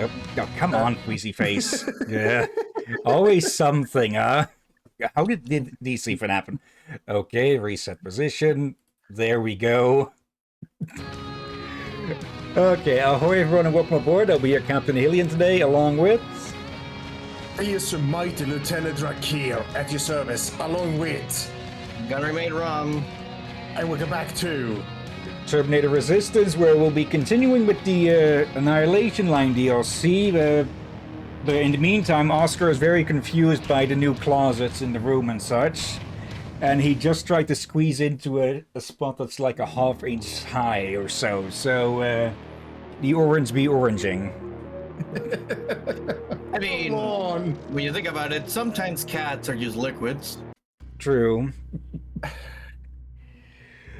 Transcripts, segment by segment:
Oh, oh, come on, Queasy Face. Yeah. Always something, huh? How did this even happen? Okay, reset position. There we go. Okay, ahoy everyone and welcome aboard. I'll be your Captain Hillyan today, along with... He is Your Mighty Lieutenant Drakir at your service, along with... Gunnery Mate Rum. And we'll go back to... Terminator Resistance, where we'll be continuing with the Annihilation Line DLC. But in the meantime, Oscar is very confused by the new closets in the room and such. And he just tried to squeeze into a spot that's like a half-inch high or so. So, the orange be oranging. I mean, when you think about it, sometimes cats are just liquids. True.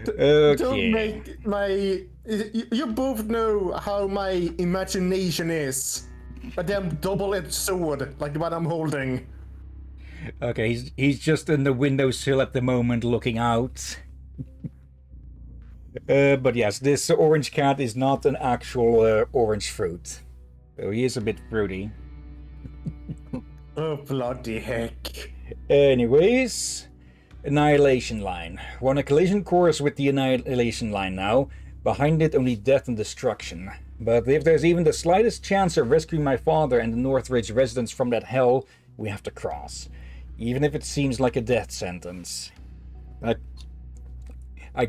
Okay. Don't make my... You both know how my imagination is. A damn double-edged sword, like the one I'm holding. Okay, he's just in the windowsill at the moment, looking out. But yes, this orange cat is not an actual orange fruit. So he is a bit fruity. Oh, bloody heck. Anyways, Annihilation Line. We're on a collision course with the Annihilation Line now. Behind it, only death and destruction. But if there's even the slightest chance of rescuing my father and the Northridge residents from that hell, we have to cross. Even if it seems like a death sentence. I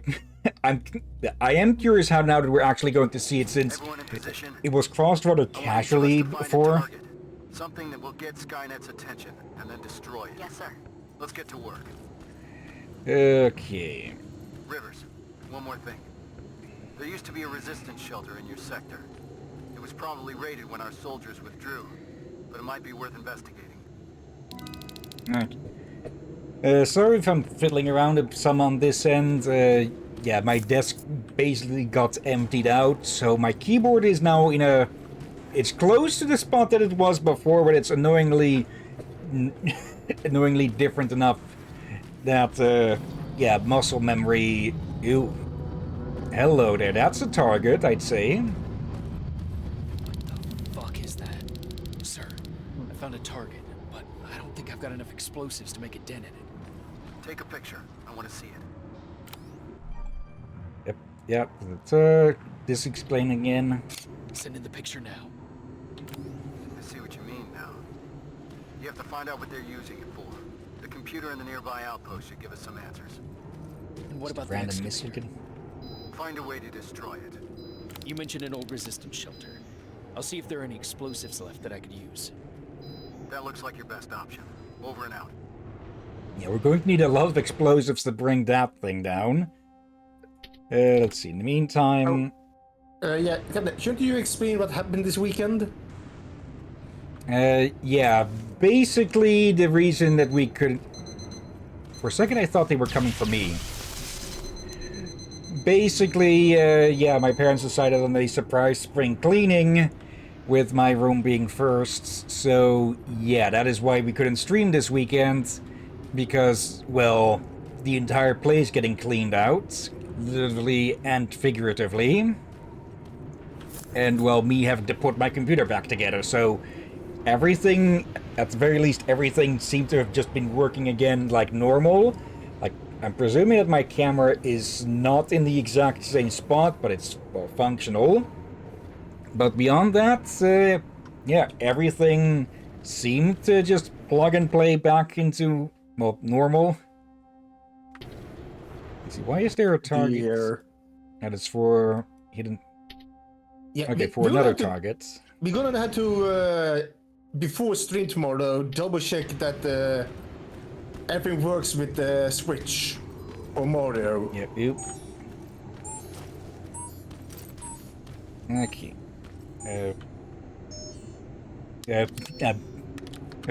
am curious how now that we're actually going to see it, since it was crossed rather casually before. Something that will get Skynet's attention and then destroy it. Yes, sir. Let's get to work. Okay. Rivers, one more thing. There used to be a resistance shelter in your sector. It was probably raided when our soldiers withdrew, but it might be worth investigating. Okay. Sorry if I'm fiddling around some on this end. Yeah, my desk basically got emptied out, so my keyboard is now in a... It's close to the spot that it was before, but it's annoyingly different enough that, yeah, muscle memory... Ew. Hello there, that's a target, I'd say. What the fuck is that? Sir, I found a target, but I don't think I've got enough explosives to make a dent in it. Take a picture. I want to see it. Yep. This explaining again. Send in the picture now. I see what you mean now. You have to find out what they're using it for. The computer in the nearby outpost should give us some answers. And what about the Random excavator? missile. Find a way to destroy it. You mentioned an old resistance shelter. I'll see if there are any explosives left that I could use. That looks like your best option. Over and out. Yeah, we're going to need a lot of explosives to bring that thing down. Let's see. In the meantime... Yeah, shouldn't you explain what happened this weekend? Yeah. Basically, the reason that we could... For a second, I thought they were coming for me. Basically, yeah, my parents decided on a surprise spring cleaning, with my room being first. So, yeah, that is why we couldn't stream this weekend. Because, well, the entire place getting cleaned out, literally and figuratively. And, well, me having to put my computer back together. So, everything, at the very least, everything seemed to have just been working again like normal. Like, I'm presuming that my camera is not in the exact same spot, but it's, well, functional. But beyond that, yeah, everything seemed to just plug and play back into, well, normal. Let's see, why is there a target? Here. That is for hidden... Yeah, Okay, for another target. We're gonna have to, before stream tomorrow, double check that everything works with the Switch or Mario. Yep. Okay.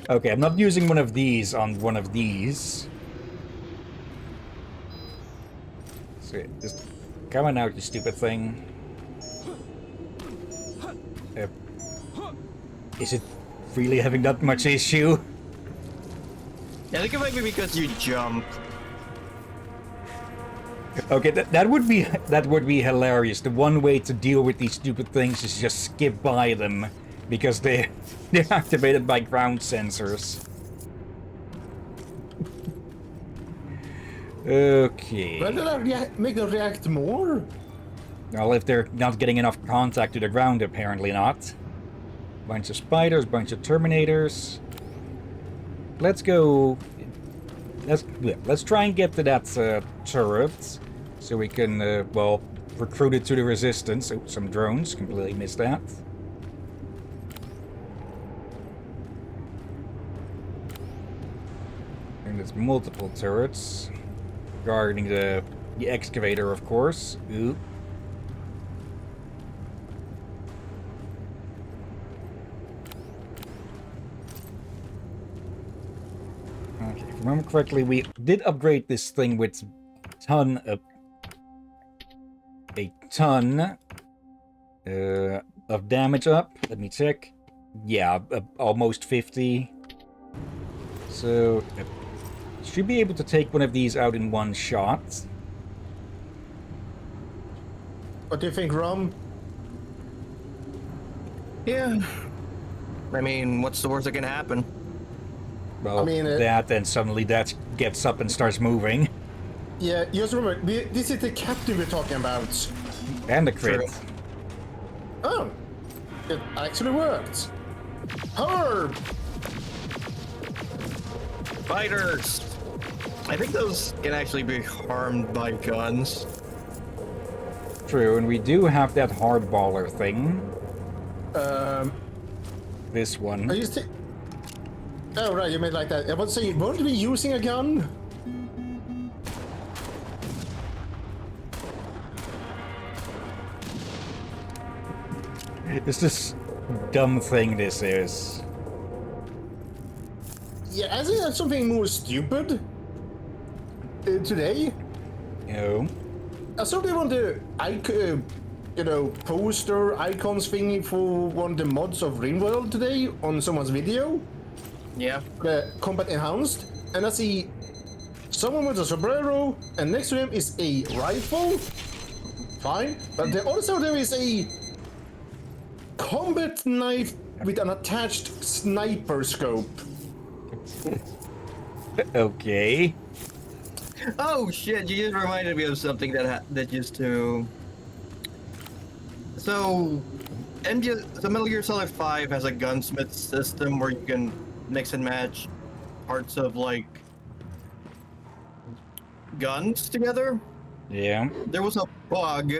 Okay, I'm not using one of these on one of these. So, just come on out, you stupid thing. Is it really having that much issue? I think it might be because you jump. Okay, that would be hilarious. The one way to deal with these stupid things is just skip by them because they're activated by ground sensors. Okay. When did I make them react more? Well, if they're not getting enough contact to the ground, apparently not. Bunch of spiders, bunch of Terminators. Let's go... Let's try and get to that turret, so we can, well, recruit it to the Resistance. Oh, some drones, completely missed that. And there's multiple turrets. Guarding the excavator, of course. Ooh. Okay, if I remember correctly, we did upgrade this thing with a ton of damage up. Let me check. Yeah, almost 50. So, should be able to take one of these out in one shot. What do you think, Rom? Yeah. I mean, what's the worst that can happen? Well, I mean, that, and suddenly that gets up and starts moving. Yeah, just remember, this is the captain we're talking about. And the crit. True. Oh, it actually worked. Herb! Fighters! I think those can actually be harmed by guns. True, and we do have that hardballer thing. This one. Are you still... Oh, right, you made like that. I was saying, weren't we using a gun? It's this dumb thing this is. Yeah, I think that's something more stupid today. No. I saw they want the poster icons thingy for one of the mods of RimWorld today on someone's video. Yeah. The combat enhanced, and I see someone with a sombrero, and next to him is a rifle. Fine, but then also there is a combat knife with an attached sniper scope. Okay. Oh shit! You just reminded me of something that used to. So, Metal Gear Solid 5 has a gunsmith system where you can mix and match parts of like guns together. Yeah. There was a bug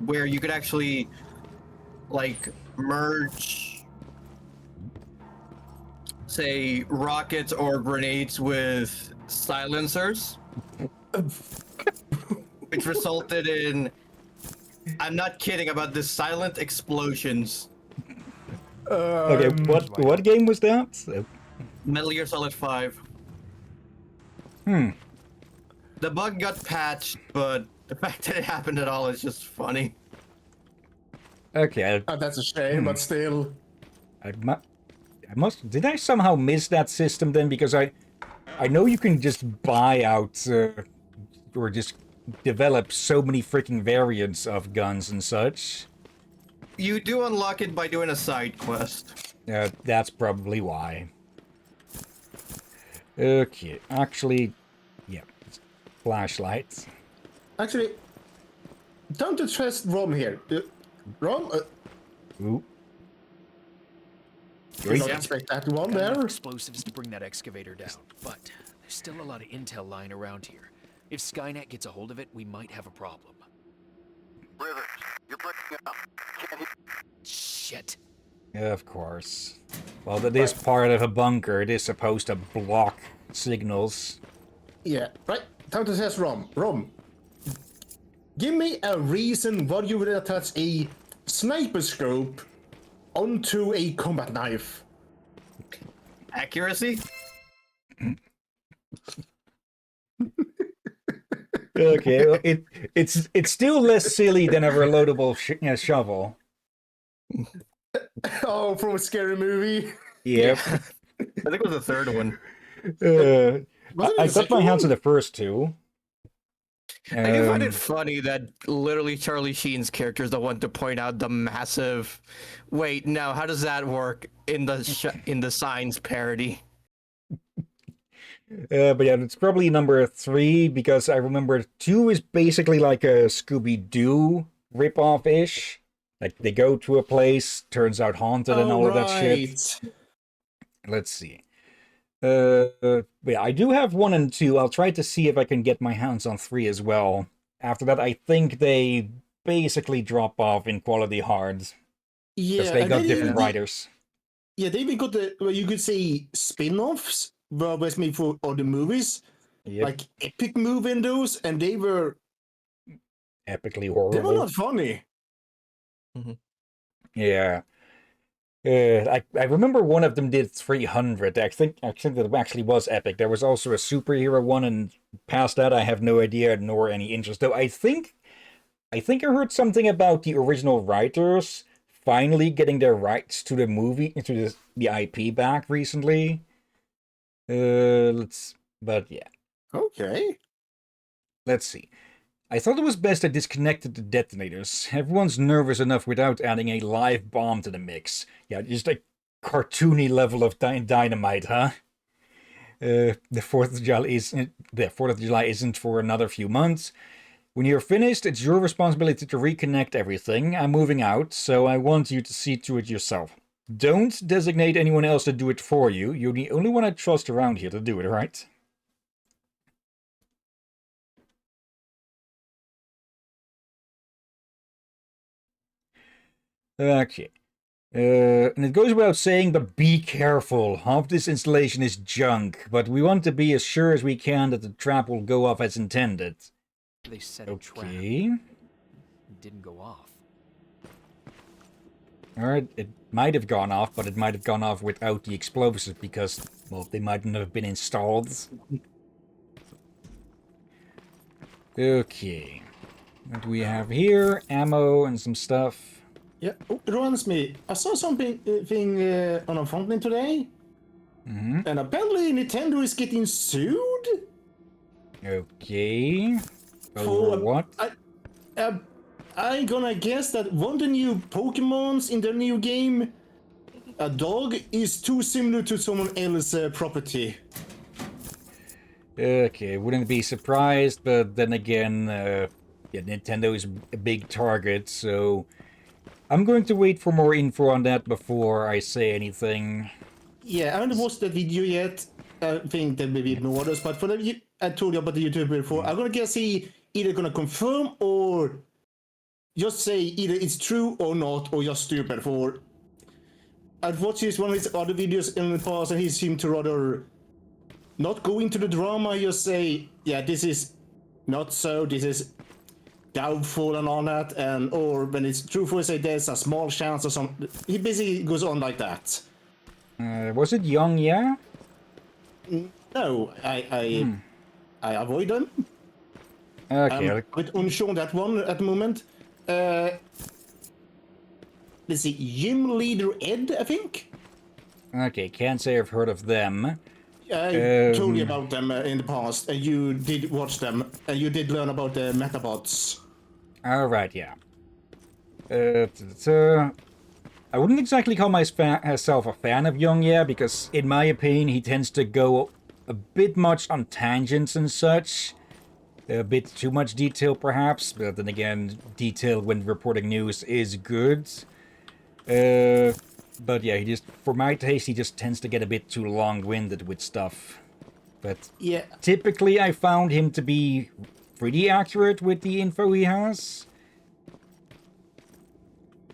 where you could actually like merge, say, rockets or grenades with silencers, which resulted in, I'm not kidding about the silent explosions. Okay, what game was that? Metal Gear Solid 5. The bug got patched, but the fact that it happened at all is just funny. Okay, That's a shame, but still. I must. Did I somehow miss that system then? Because I know you can just buy out or just develop so many freaking variants of guns and such. You do unlock it by doing a side quest. That's probably why. Okay, actually, yeah, flashlights. Actually, time to test Rom here. Rom, Ooh. did not expect that one there. Explosives to bring that excavator down, but there's still a lot of intel lying around here. If Skynet gets a hold of it, we might have a problem. Rivers, you're breaking up. Can't hear. Shit. Of course. Well, that is part of a bunker. It is supposed to block signals. Yeah, right. Time to test Rom. Rom, give me a reason why you would attach a sniper scope onto a combat knife. Accuracy? Okay, well, it's still less silly than a reloadable shovel. Oh, from a scary movie. Yep. I think it was the third one. I got my hands on the first two. I do find Um, it funny that literally Charlie Sheen's character is the one to point out the massive. Wait, no, how does that work in the in the Signs parody? but yeah, it's probably number 3 because I remember 2 is basically like a Scooby-Doo ripoff-ish. Like they go to a place, turns out haunted and Oh, all of that shit. right. Let's see. But yeah, I do have 1 and 2. I'll try to see if I can get my hands on 3 as well. After that, I think they basically drop off in quality hard because Yeah, they and got then different writers. yeah, they even got the, well, you could say spin-offs, were was made for other movies, Yep, like epic movie in those, and they were epically not horrible. funny. Yeah. I remember one of them did 300. I think that actually was epic. There was also a superhero one, and past that I have no idea nor any interest. Though I heard something about the original writers finally getting their rights to the movie, to the IP back recently. But yeah, Okay. let's see. I thought it was best I disconnected the detonators. Everyone's nervous enough without adding a live bomb to the mix. Yeah, just a cartoony level of dynamite, huh? The 4th of July isn't for another few months. When you're finished, it's your responsibility to reconnect everything. I'm moving out, so I want you to see to it yourself. Don't designate anyone else to do it for you. You're the only one I trust around here to do it, right? Okay. And it goes without saying, but be careful. Half this installation is junk, but we want to be as sure as we can that the trap will go off as intended. They set a trap. Okay. It didn't go off. Alright, it might have gone off, but it might have gone off without the explosives because, well, they might not have been installed. Okay. What do we have here? Ammo and some stuff. Yeah. Oh, it reminds me. I saw something on a thumbnail today, and apparently Nintendo is getting sued. Okay. For Over what? I'm gonna guess that one of the new Pokemons in their new game, a dog, is too similar to someone else's property. Okay, wouldn't be surprised, but then again, yeah, Nintendo is a big target, so I'm going to wait for more info on that before I say anything. Yeah, I haven't watched that video yet. I think there may be more others, but for the, I told you about the YouTuber before. I'm gonna guess he either gonna confirm or just say either it's true or not, or just stupid. For I've watched one of his other videos in the past, and he seemed to rather not go into the drama. Just say, yeah, this is not so. This is doubtful and all that, and or when it's truthful, say there's a small chance or something. He basically goes on like that. Was it Young, yeah? No, I avoid them. Okay, I'm a bit unsure on that one at the moment. Let's see, Gym Leader Ed, I think. okay, can't say I've heard of them. I told you about them in the past, and you did watch them, and you did learn about the Metabots. Alright, yeah. I wouldn't exactly call myself a fan of Young, yeah, because in my opinion, he tends to go a bit much on tangents and such. A bit too much detail, perhaps, but then again, detail when reporting news is good. But yeah, for my taste, he just tends to get a bit too long-winded with stuff. But Yeah, typically, I found him to be pretty accurate with the info he has.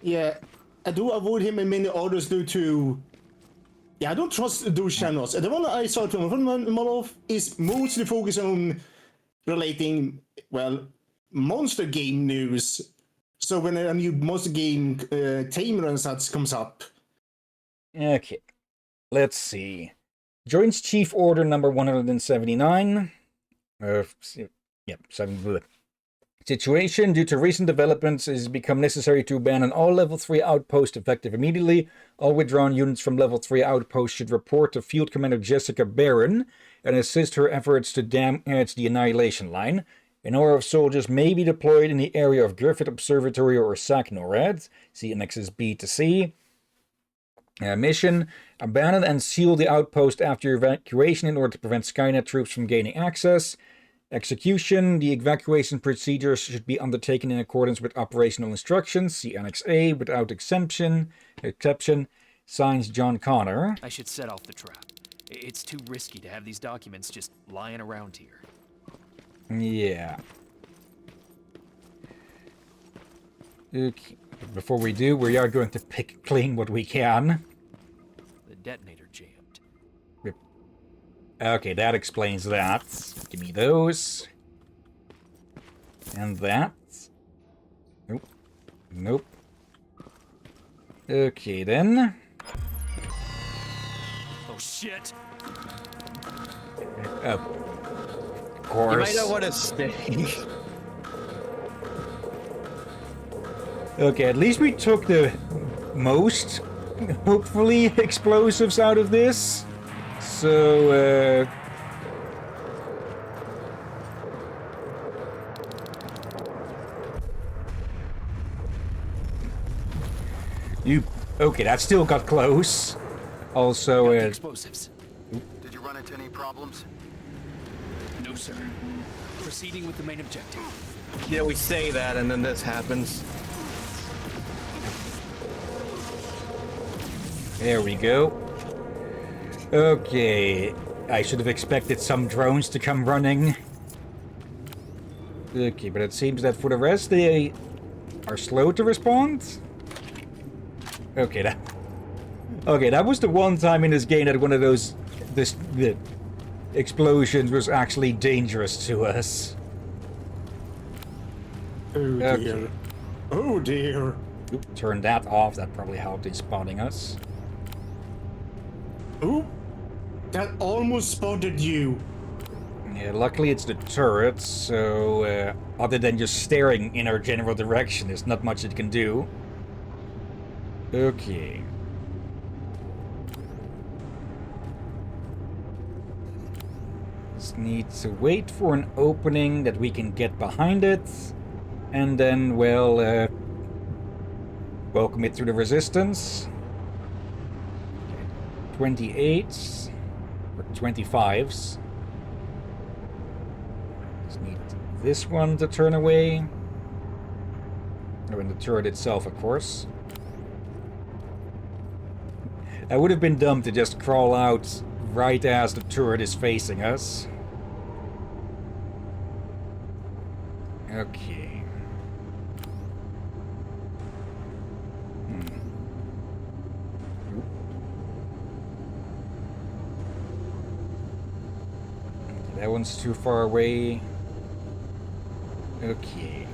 yeah, I do avoid him and many others due to. Yeah, I don't trust those channels. The one I saw from Molov is mostly focused on relating, well, monster game news. So when a new monster game tamer and such comes up. Okay, let's see. Joins Chief Order number 179. Yep, 7. Situation: due to recent developments, it has become necessary to abandon all Level 3 outposts effective immediately. All withdrawn units from Level 3 outposts should report to Field Commander Jessica Barron and assist her efforts to damage the Annihilation Line. An order of soldiers may be deployed in the area of Griffith Observatory or SAC-NORAD. See annexes B to C. Mission: abandon and seal the outpost after evacuation in order to prevent Skynet troops from gaining access. Execution: the evacuation procedures should be undertaken in accordance with operational instructions. See Annex A without exception. Signs John Connor. I should set off the trap. It's too risky to have these documents just lying around here. Yeah. Okay. Before we do, we are going to pick clean what we can. The detonator jammed. Okay, that explains that. Give me those. And that. Nope. Nope. Okay, then. Oh, shit! Of course. You might not want to stay. Okay, at least we took the most, hopefully, explosives out of this. So, okay, that still got close. Also, Got the explosives. Did you run into any problems? No, sir. Proceeding with the main objective. Yeah, we say that and then this happens. there we go. Okay, I should have expected some drones to come running. Okay, but it seems that for the rest, they are slow to respond. Okay, that was the one time in this game that one of those the explosions was actually dangerous to us. Oh dear. Okay. Oh dear. Oop, turn that off. That probably helped in spotting us. Oh, that almost spotted you. Yeah, luckily it's the turret, so other than just staring in our general direction, there's not much it can do. Okay. Just need to wait for an opening that we can get behind it, and then, well, welcome it to the resistance. 28s, or 25s. Just need this one to turn away. Oh, and the turret itself, of course. It would have been dumb to just crawl out right as the turret is facing us. Okay. Oop. That one's too far away. Okay.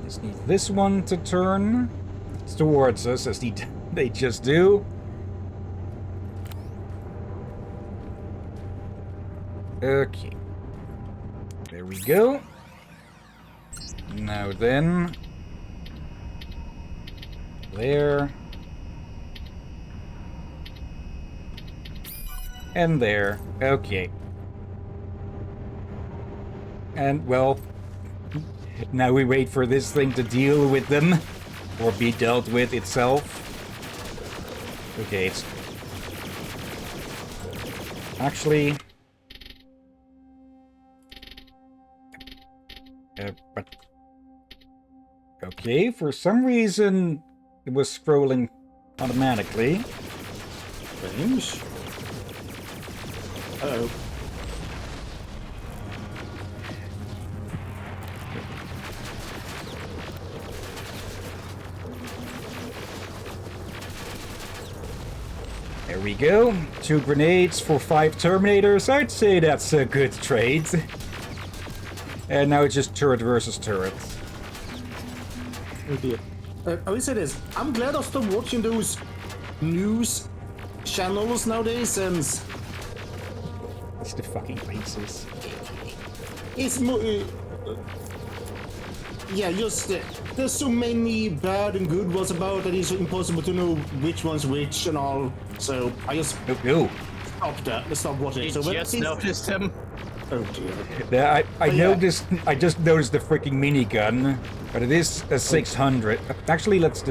Just need this one to turn towards us, as they just do. Okay. There we go. Now then. There. And there. Okay. And, well, now we wait for this thing to deal with them. Or be dealt with itself. Okay, it's... Actually... but... Okay, for some reason, it was scrolling automatically. Strange. Uh-oh. There we go. 2 grenades for 5 Terminators. I'd say that's a good trade. And now it's just turret versus turret. Oh dear. I will say this. I'm glad I stopped watching those news channels nowadays, since It's the fucking races. it's more... yeah, just... there's so many bad and good ones about that it's impossible to know which one's which and all. So I just No. stopped that. I stopped watching. You So just noticed him. Oh dear. Yeah, I yeah. noticed. I just noticed the freaking minigun, but it is a 600. Actually, let's.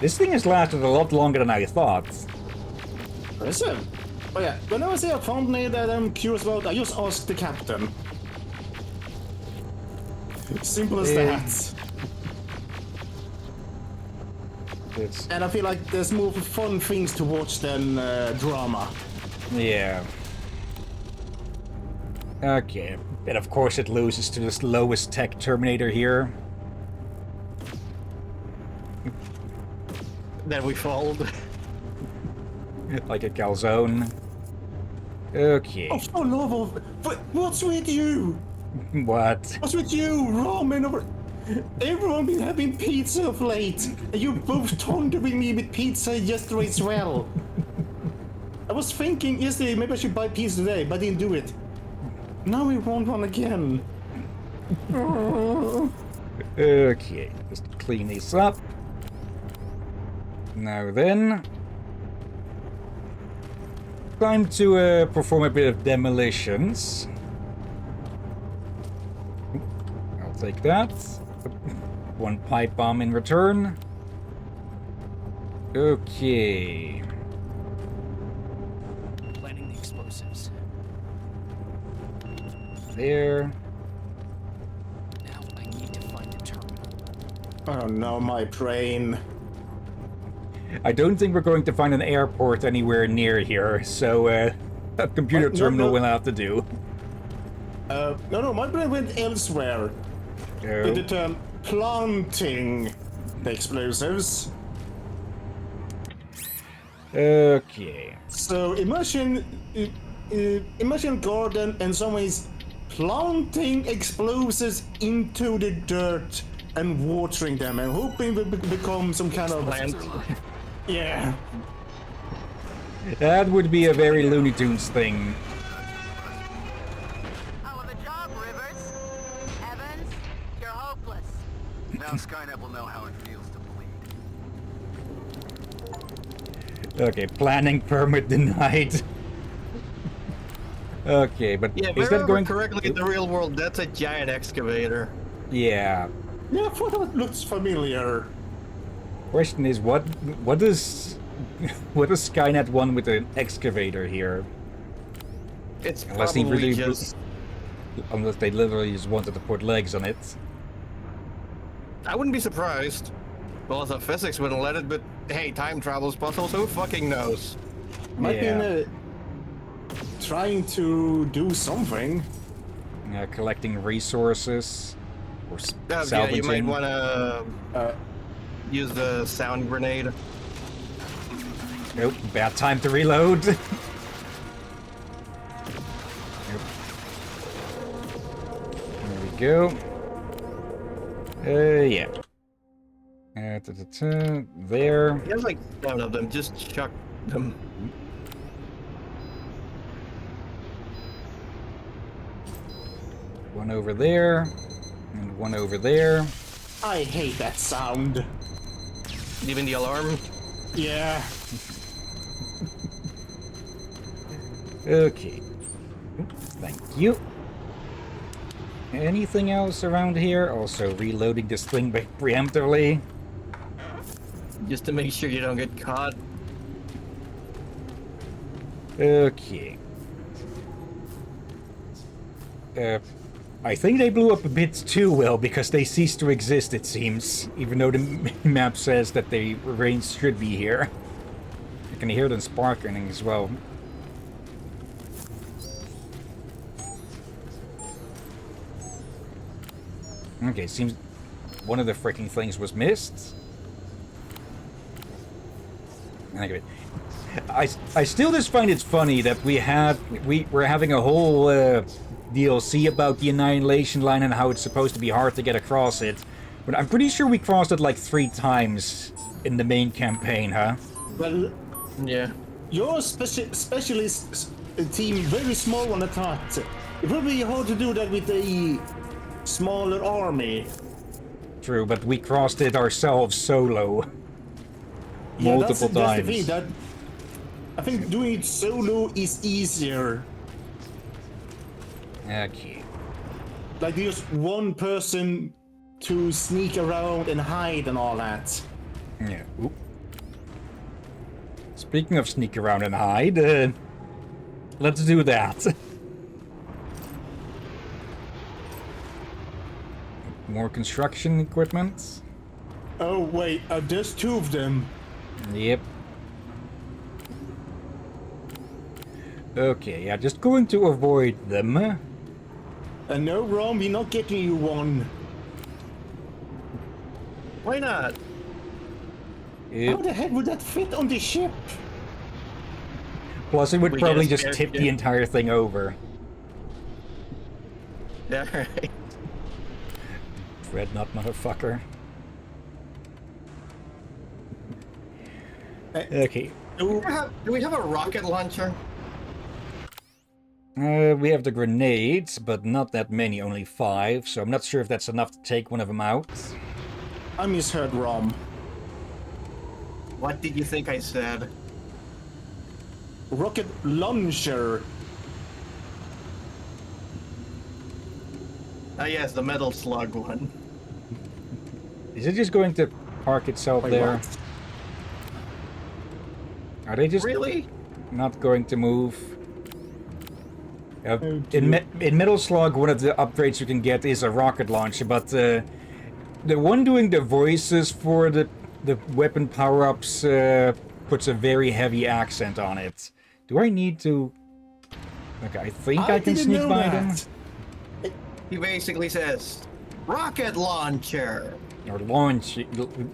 This thing has lasted a lot longer than I thought. Listen. Oh yeah, whenever I see a thumbnail that I'm curious about, I just ask the captain. Simple as that. It's And I feel like there's more fun things to watch than drama. yeah. Okay, and of course it loses to this lowest tech Terminator here. Then we fold. Like a calzone. Okay. Oh, for love of... But what's with you? What? What's with you? Ramen over... Everyone been having pizza of late, and you both taunting me with pizza yesterday as well. I was thinking yesterday maybe I should buy pizza today, but I didn't do it. Now we want one again. Okay, just clean this up. Now then... Time to perform a bit of demolitions. I'll take that. One pipe bomb in return. Okay. Planting the explosives. There. Now I need to find the terminal. Oh no, my brain. I don't think we're going to find an airport anywhere near here, so a computer No, terminal no. will have to do. No, my brain went elsewhere. Oh. With the term planting the explosives. Okay. So imagine garden and someone is planting explosives into the dirt and watering them and hoping it will become some kind of Plant. yeah. That would be a very Looney Tunes thing. Hell of a job, Rivers. Evans, you're hopeless. Now Skynet will know how it feels to bleed. Okay, planning permit denied. Okay, but Yeah, if is I that remember going correctly, in the real world, that's a giant excavator. Yeah. Yeah, I thought it looks familiar. Question is, what does Skynet want with an excavator here? It's Unless he probably really, just... unless they literally just wanted to put legs on it. I wouldn't be surprised. Well, the physics wouldn't let it, but hey, time travel's possible, so who fucking knows? Might Yeah. be trying to do something. Collecting resources or Yeah, you salvaging. might want to use the sound grenade. Nope, bad time to reload. Nope. There we go. Yeah. There. There's like 7 of them, just chuck them. One over there. And one over there. I hate that sound. Even the alarm. Yeah. Okay. Thank you. Anything else around here? Also reloading this thing preemptively. Just to make sure you don't get caught. Okay. I think they blew up a bit too well because they ceased to exist, it seems. Even though the map says that the range should be here. I can hear them sparkling as well. Okay, seems one of the freaking things was missed. Okay. I still just find it funny that we're having a whole DLC about the Annihilation Line and how it's supposed to be hard to get across it. But I'm pretty sure we crossed it like 3 times in the main campaign, huh? Well, Yeah. your specialist team, very small one at heart. It would be hard to do that with a smaller army. True, but we crossed it ourselves solo. Yeah, Multiple that's times. the thing, I think doing it solo is easier. Okay. Like just one person to sneak around and hide and all that. Yeah. Oop. Speaking of sneak around and hide, let's do that. More construction equipment. Oh wait, there's two of them. Yep. Okay, yeah, just going to avoid them. No, Rom, we're not getting you one. Why not? How Yep. the heck would that fit on the ship? Plus, it would We get probably a just spare tip the ship. entire thing over. Yeah, right. Dreadnought, motherfucker. Okay. No, Do we have a rocket launcher? We have the grenades, but not that many, only 5, so I'm not sure if that's enough to take one of them out. I misheard Rom. What did you think I said? Rocket launcher. Ah, yes, the metal slug one. Is it just going to park itself Wait, there? what? Are they just Really? not going to move? Oh, In Metal Slug, one of the upgrades you can get is a rocket launcher, but the one doing the voices for the weapon power-ups puts a very heavy accent on it. Do I need to... Okay, I think I can didn't sneak know by that. them. He basically says, rocket launcher. Or launch.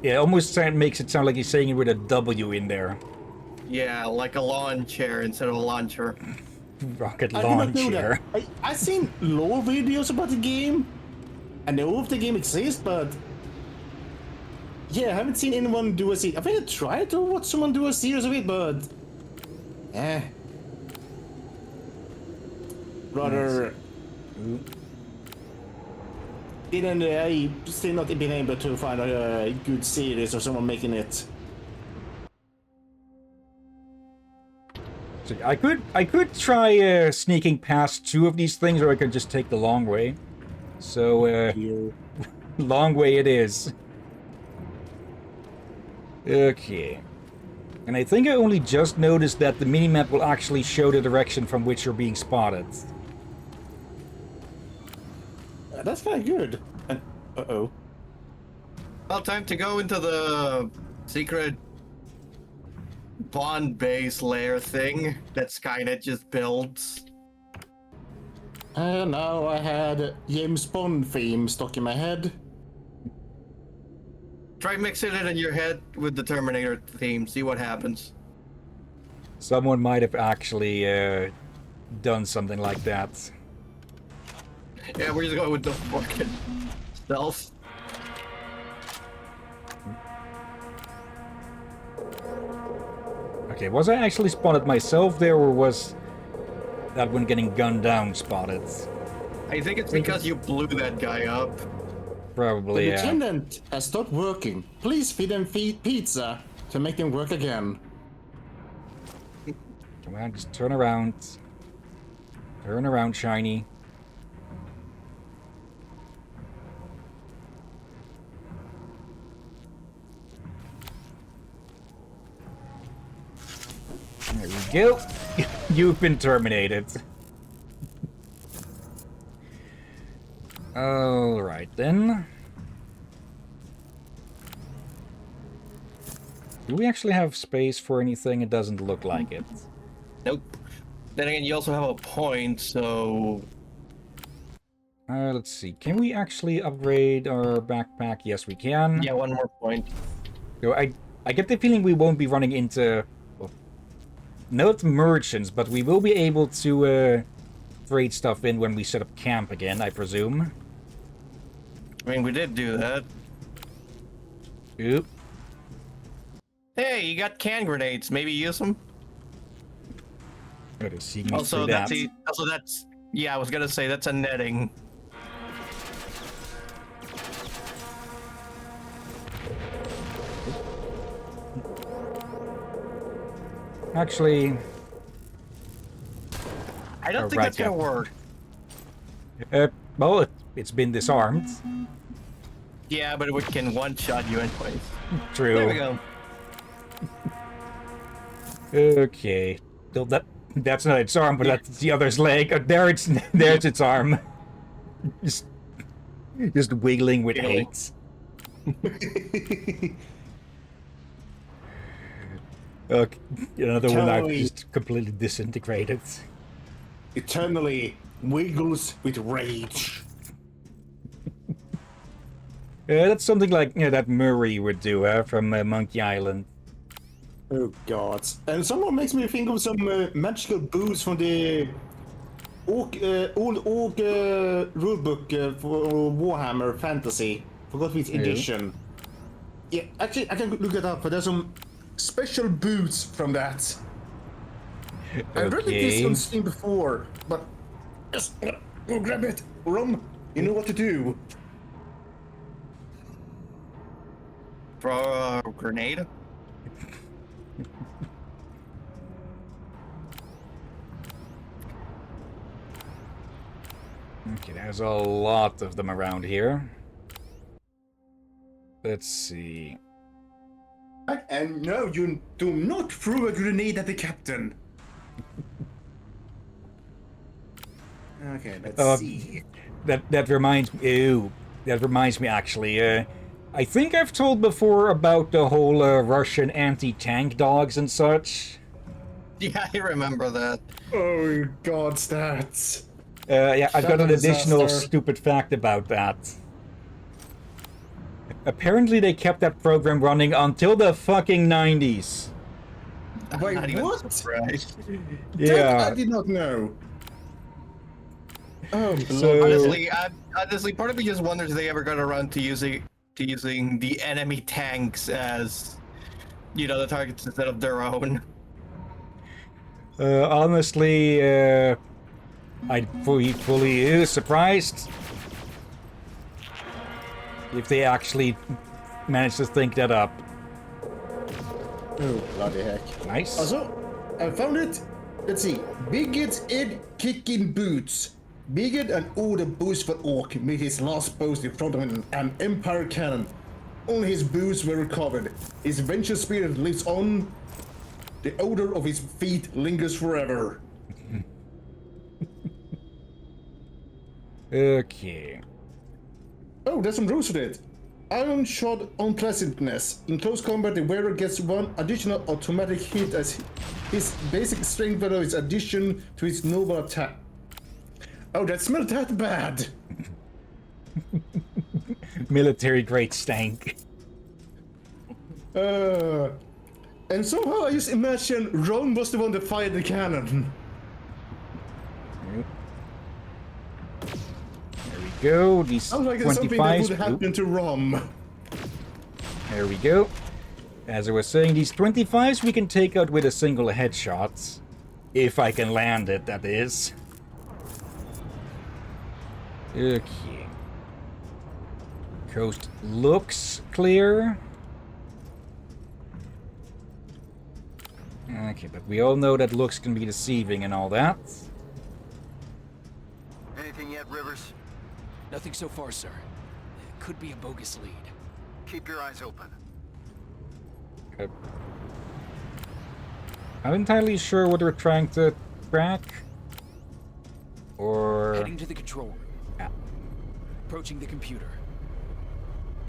It almost makes it sound like he's saying it with a W in there. Yeah, like a lawn chair instead of a launcher. Rocket I did not know launcher. that. I've seen lore videos about the game. I know if the game exists, but yeah, I haven't seen anyone do a series. I think I tried to watch someone do a series of it, but rather didn't I still not been able to find a good series or someone making it. So I could try sneaking past 2 of these things, or I could just take the long way. So Here. long way it is. Okay. And I think I only just noticed that the minimap will actually show the direction from which you're being spotted. That's kind of good. And uh-oh. Well, time to go into the secret Bond base lair thing that Skynet just builds. And now I had James Bond theme stuck in my head. Try mixing it in your head with the Terminator theme, see what happens. Someone might have actually done something like that. Yeah, we're just going with the fucking stealth. Okay, was I actually spotted myself there, or was that one getting gunned down spotted? I think it's because you blew that guy up. Probably, The yeah. lieutenant has stopped working. Please feed him pizza to make him work again. Come on, just turn around. Turn around, Shiny. There we go. You've been terminated. Alright then. Do we actually have space for anything? It doesn't look like it. Nope. Then again, you also have a point, so... Let's see. Can we actually upgrade our backpack? Yes, we can. Yeah, one more point. So I get the feeling we won't be running into... Well, not merchants, but we will be able to trade stuff in when we set up camp again, I presume. I mean, we did do that. Oop. Hey, you got can grenades. Maybe use them. Gotta see me Also, through that's that. that's. Yeah, I was gonna say that's a netting. Actually, I don't Oh, think right, that's gonna yeah. work. Well, it's been disarmed. Yeah, but it can one-shot you anyways. True. There we go. Okay. So that's not its arm, but that's the other's leg. There's its arm. Just wiggling with Really? hate. Okay, another one I've Totally. just completely disintegrated. Eternally wiggles with rage. That's something like that Murray would do from Monkey Island. Oh god. And someone makes me think of some magical booze from the old rulebook for Warhammer Fantasy. Forgot which edition. Yeah, actually I can look it up, but there's some special boots from that. I've read this on Steam before, but just go grab it. Rum, you know what to do. Throw a grenade. Okay, there's a lot of them around here. Let's see. And no, you do not throw a grenade at the captain. Okay, let's see. That reminds me. Ew, that reminds me. Actually, I think I've told before about the whole Russian anti-tank dogs and such. Yeah, I remember that. Oh god, stats. Yeah, I've got an Shut up, additional disaster. stupid fact about that. Apparently, they kept that program running until the fucking 90s. Wait, Not even what? surprised. That Yeah. I did not know. Oh, So- Honestly, part of me just wonders if they ever got around to using the enemy tanks as, the targets instead of their own. Honestly, I'd fully surprised if they actually managed to think that up. Oh, bloody heck. Nice. Also, I found it. Let's see. Biggit's Ed kicking boots. Bigot and older boastful orc made his last boast in front of an empire cannon. Only his boots were recovered. His venture spirit lives on. The odor of his feet lingers forever. Okay. Oh, there's some rules for it. Iron Shot Unpleasantness. In close combat, the wearer gets one additional automatic hit as his basic strength value is addition to his noble attack. Oh, that's not that bad. Military grade stank. And somehow I just imagine Ron was the one that fired the cannon. There we go. These Sounds like it's something that 25s. would happen to Rom. There we go. As I was saying, these 25s we can take out with a single headshot. If I can land it, that is. Okay. Coast looks clear. Okay, but we all know that looks can be deceiving and all that. Anything yet, Rivers? Nothing so far, sir. Could be a bogus lead. Keep your eyes open. I'm entirely sure what we're trying to track. Or... Heading to the control room. Yeah. Approaching the computer.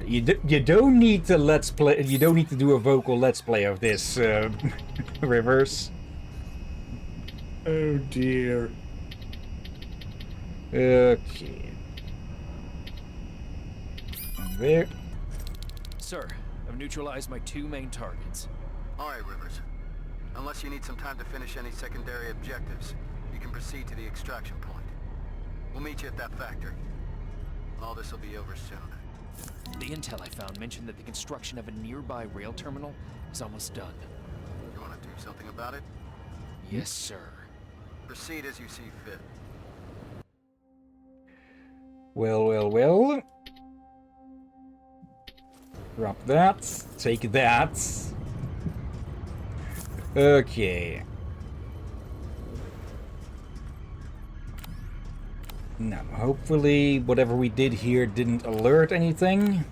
You don't need to let's play. You don't need to do a vocal let's play of this, Rivers. Oh dear. Okay. And there. Sir, I've neutralized my two main targets. All right, Rivers. Unless you need some time to finish any secondary objectives, you can proceed to the extraction point. We'll meet you at that factory. All this will be over soon. The intel I found mentioned that the construction of a nearby rail terminal is almost done. You want to do something about it? Yes, sir. Proceed as you see fit. Well. Drop that. Take that. Okay. No, hopefully whatever we did here didn't alert anything.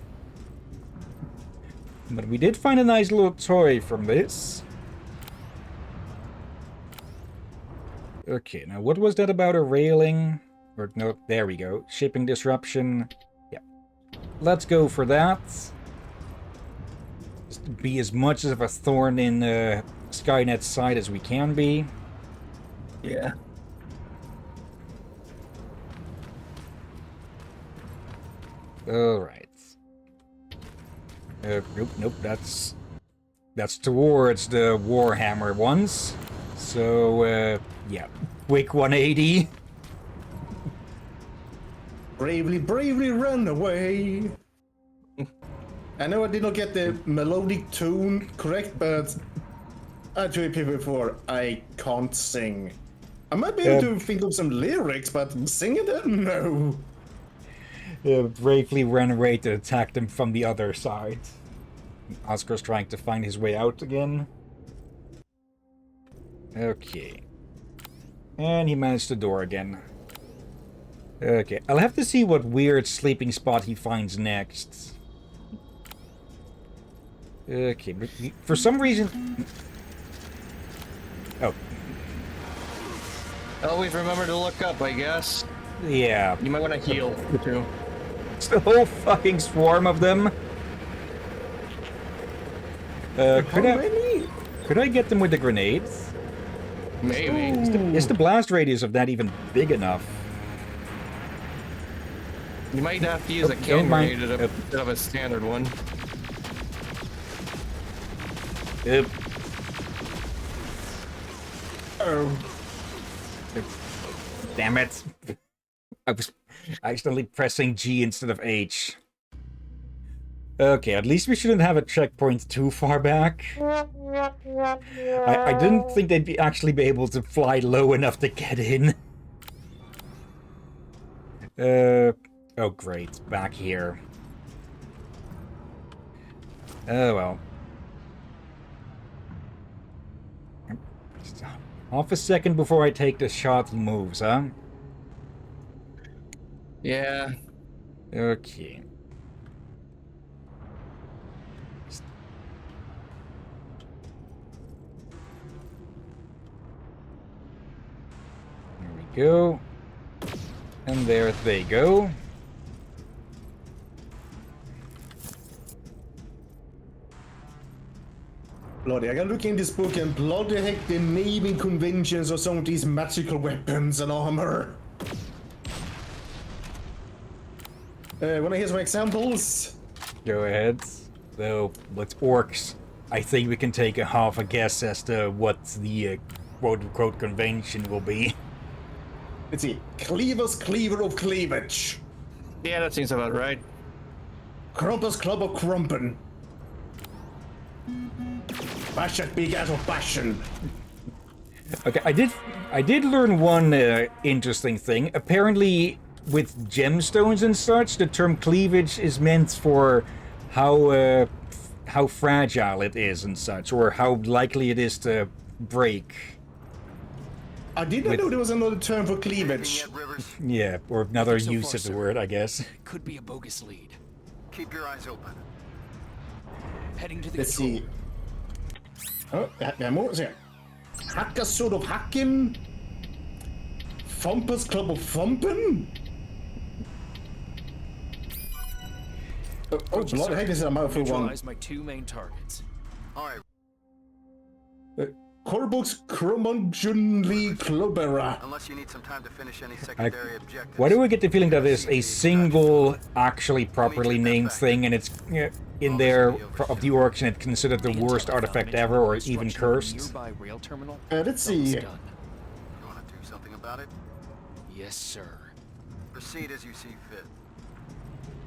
But we did find a nice little toy from this. Okay, now what was that about a railing? Or no, there we go. Shipping disruption. Yeah. Let's go for that. Just be as much of a thorn in Skynet's side as we can be. Yeah. Alright. Nope, that's towards the Warhammer ones. So, yeah. Quick 180. Bravely, bravely run away. I know I did not get the melodic tone correct, but I told people before, I can't sing. I might be able to think of some lyrics, but singing them? No. Bravely ran away to attack them from the other side. Oscar's trying to find his way out again. Okay. And he managed the door again. Okay, I'll have to see what weird sleeping spot he finds next. Okay, but for some reason... Oh. Always remember to look up, I guess. Yeah. You might want to heal, too. It's the whole fucking swarm of them. Could I get them with the grenades? Maybe. Is the blast radius of that even big enough? You might have to use a Don't cane mind. grenade instead of a standard one. Oh. Damn it. I was accidentally pressing G instead of H. Okay, at least we shouldn't have a checkpoint too far back. I didn't think they'd actually be able to fly low enough to get in. Oh great, back here. Oh well. Half a second before I take the shot, he moves, huh? Yeah. Okay. There we go. And there they go. Bloody, I gotta look in this book and bloody heck the naming conventions of some of these magical weapons and armor. Wanna hear some examples? Go ahead. Though, with orcs, I think we can take a half a guess as to what the quote-unquote convention will be. Let's see. Cleaver's Cleaver of Cleavage. Yeah, that seems about right. Krumper's Club of Krumpen. Bash that big ass of Bastion. Okay, I did learn one interesting thing. Apparently, with gemstones and such, the term cleavage is meant for how fragile it is and such, or how likely it is to break. I didn't know there was another term for cleavage. Anything yet, Rivers? Yeah, or another So use far, of the sir. word, I guess. Could be a bogus lead. Keep your eyes open. Heading to the Let's control see. Oh, yeah, more. See. Hacker Sword of Hacking. Thumpers Club of Thumpin. Oh, bloody heck, this is a mouthful one. Neutralize my two main targets. All right. Corbox Cromongionly Clubera. Unless you need some time to finish any secondary objectives. Why do I get the feeling that there's a single, actually properly named thing, and it's in there of the orcs, and it's considered the worst artifact ever, or even cursed? Nearby rail terminal. Let's see. Almost done. You want to do something about it? Yes, sir. Proceed as you see fit.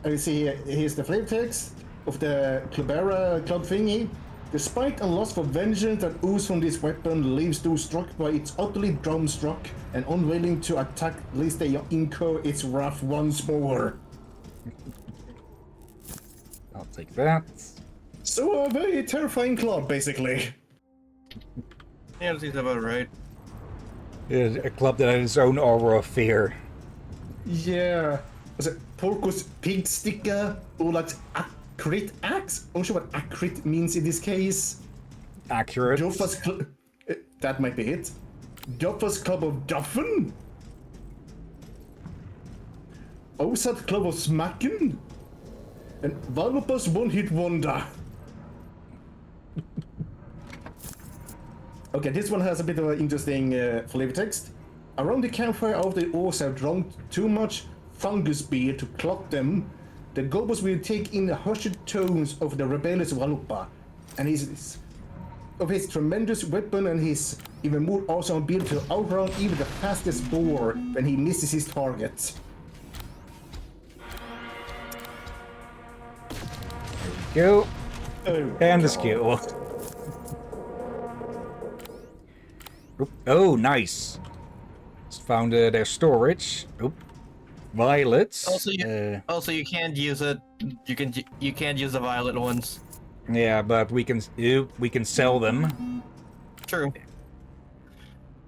You see, here's the flavor text of the Clubera club thingy. The spite and lust for vengeance that ooze from this weapon leaves those struck by its utterly dumbstruck and unwilling to attack, lest they incur its wrath once more. I'll take that. So a very terrifying club, basically. Yeah, that seems about right. A club that has its own aura of fear. Yeah. Was it Porco's pig sticker or like accurate axe? I'm not sure what accurate means in this case. Accurate. Joffa's that might be it. Joffa's Club of Duffen? Osat Club of Smacken? And Valopus One Hit Wonder. Okay, this one has a bit of an interesting flavor text. Around the campfire after the orcs have drunk too much fungus beer to clot them, the goblins will take in the hushed tones of the rebellious Valupa and his tremendous weapon and his even more awesome ability to outrun even the fastest boar when he misses his target. Go. Oh, And the skill. Oop. Oh, nice. Just found their storage. Oop. Violets. Also, you can't use it. You can't use the violet ones. Yeah, but we can sell them. True.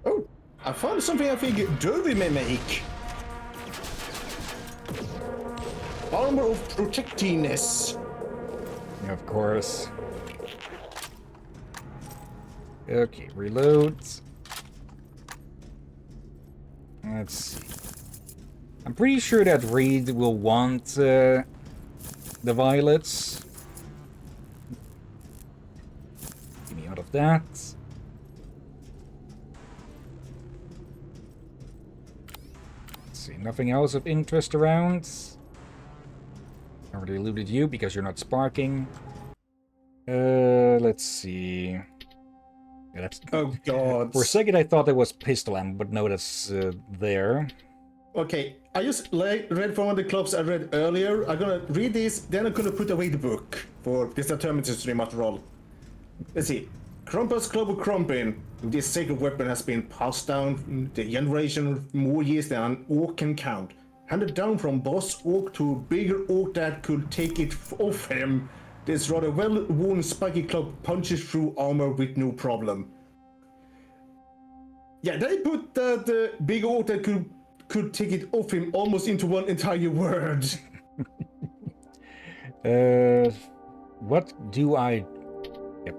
Oh, I found something I think Derby may make. Armor of protectiveness. Of course. Okay, reloads. Let's see. I'm pretty sure that Reed will want the violets. Get me out of that. Let's see, nothing else of interest around. I already looted you because you're not sparking. Let's see. Yeah, that's... Oh god. For a second I thought it was pistol ammo, but no, that's there. Okay, I just read from one of the clubs I read earlier. I'm gonna read this, then I'm gonna put away the book for this Terminator stream after all. Let's see. Krampus Club of Crumpin. This sacred weapon has been passed down the generation more years than an orc can count. Handed down from boss orc to a bigger orc that could take it off him. This rather well-worn spiky club punches through armor with no problem. Yeah, they put the big orc that could take it off him almost into one entire word. What do I... Yep.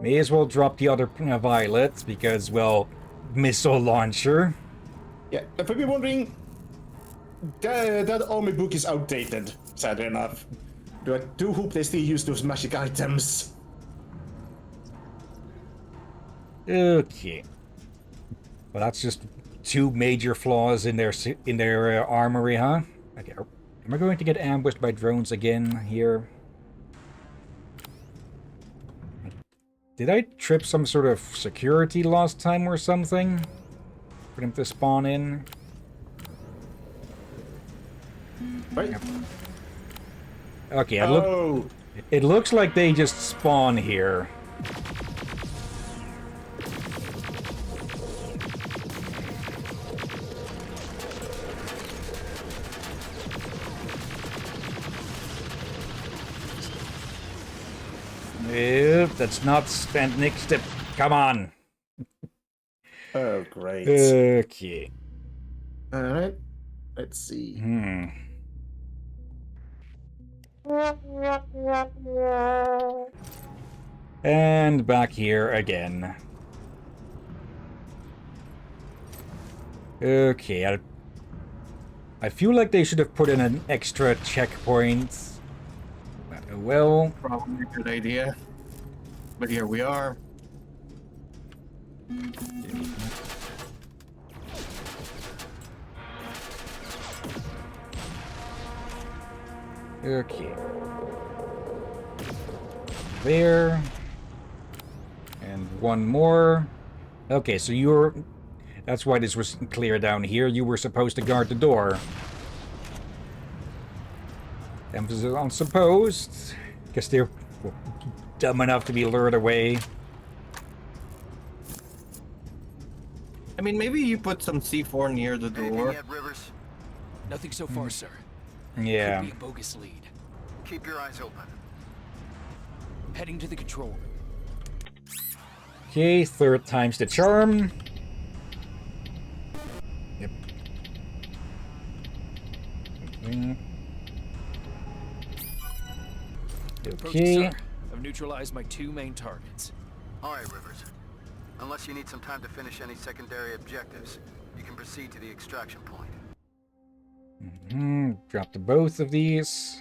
May as well drop the other violet, because, well, missile launcher. Yeah, if you're wondering, that army book is outdated, sadly enough. But I do hope they still use those magic items. Okay. Well, that's just two major flaws in their armory, huh? Okay, am I going to get ambushed by drones again here? Did I trip some sort of security last time or something? For them to spawn in? Right? Yep. Okay, Oh! it looks like they just spawn here. Nope, that's not spent next to... Come on! Oh, great. Okay. Alright. Let's see. And back here again. Okay, I feel like they should have put in an extra checkpoint. But, well... Probably a good idea. But here we are. Okay. There. And one more. Okay, so you're... That's why this was clear down here. You were supposed to guard the door. Emphasis on supposed. Guess they're dumb enough to be lured away. I mean, maybe you put some C4 near the Anything door. yet, Rivers? Nothing so far, sir. Yeah. Could be a bogus lead. Keep your eyes open. Heading to the control room. Okay, third time's the charm. Yep. Approach, Okay. sir. I've neutralized my 2 main targets. All right, Rivers. Unless you need some time to finish any secondary objectives, you can proceed to the extraction point. Drop the both of these.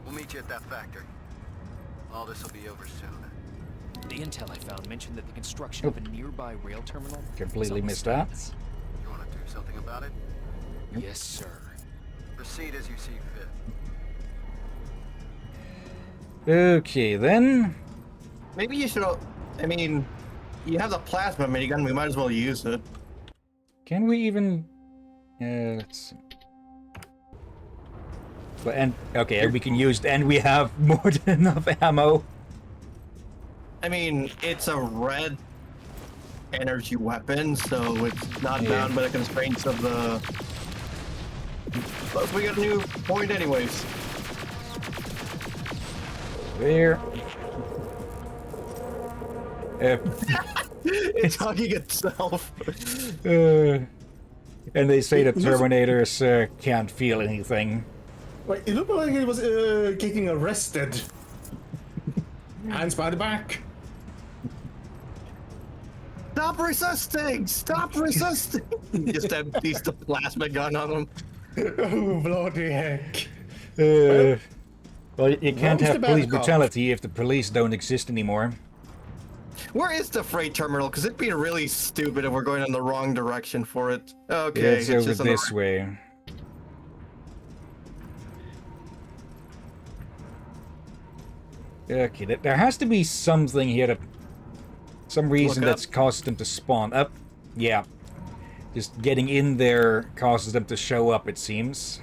We'll meet you at that factory. All this will be over soon. The intel I found mentioned that the construction of a nearby rail terminal Completely is missed that. You want to do something about it? Yes, sir. Proceed as you see fit. Okay, then. Maybe you should. I mean, you have the plasma minigun. We might as well use it. Can we even... let's see. But, and okay, we can use... And we have more than enough ammo. I mean, it's a red energy weapon, so it's not bound by the constraints of the... Plus, we got a new point anyways. There. It's hugging itself. And they say that Terminators can't feel anything. Wait, it looked like it was getting arrested. Hands by the back. Stop resisting! Stop resisting! Just empties the plasma gun on him. Oh, bloody heck. Well, you can't Where's have the police bad cop? brutality if the police don't exist anymore. Where is the freight terminal? Because it'd be really stupid if we're going in the wrong direction for it. Yeah, Okay, it's over just on the this way. Okay, there has to be something here that... Some reason Look up. that's caused them to spawn up. Yeah. Just getting in there causes them to show up, it seems.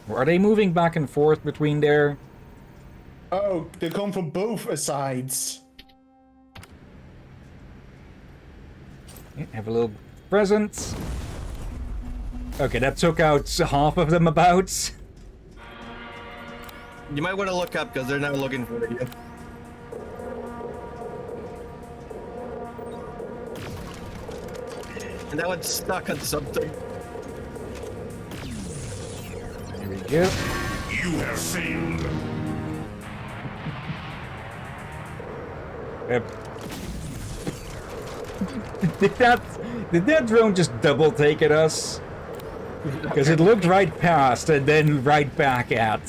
Or are they moving back and forth between there? Oh, they come from both sides. Yeah, have a little present. Okay, that took out half of them about. You might want to look up because they're now looking for you. And that one's stuck on something. There we go. You have failed. Did that drone just double take at us? Because it looked right past and then right back at.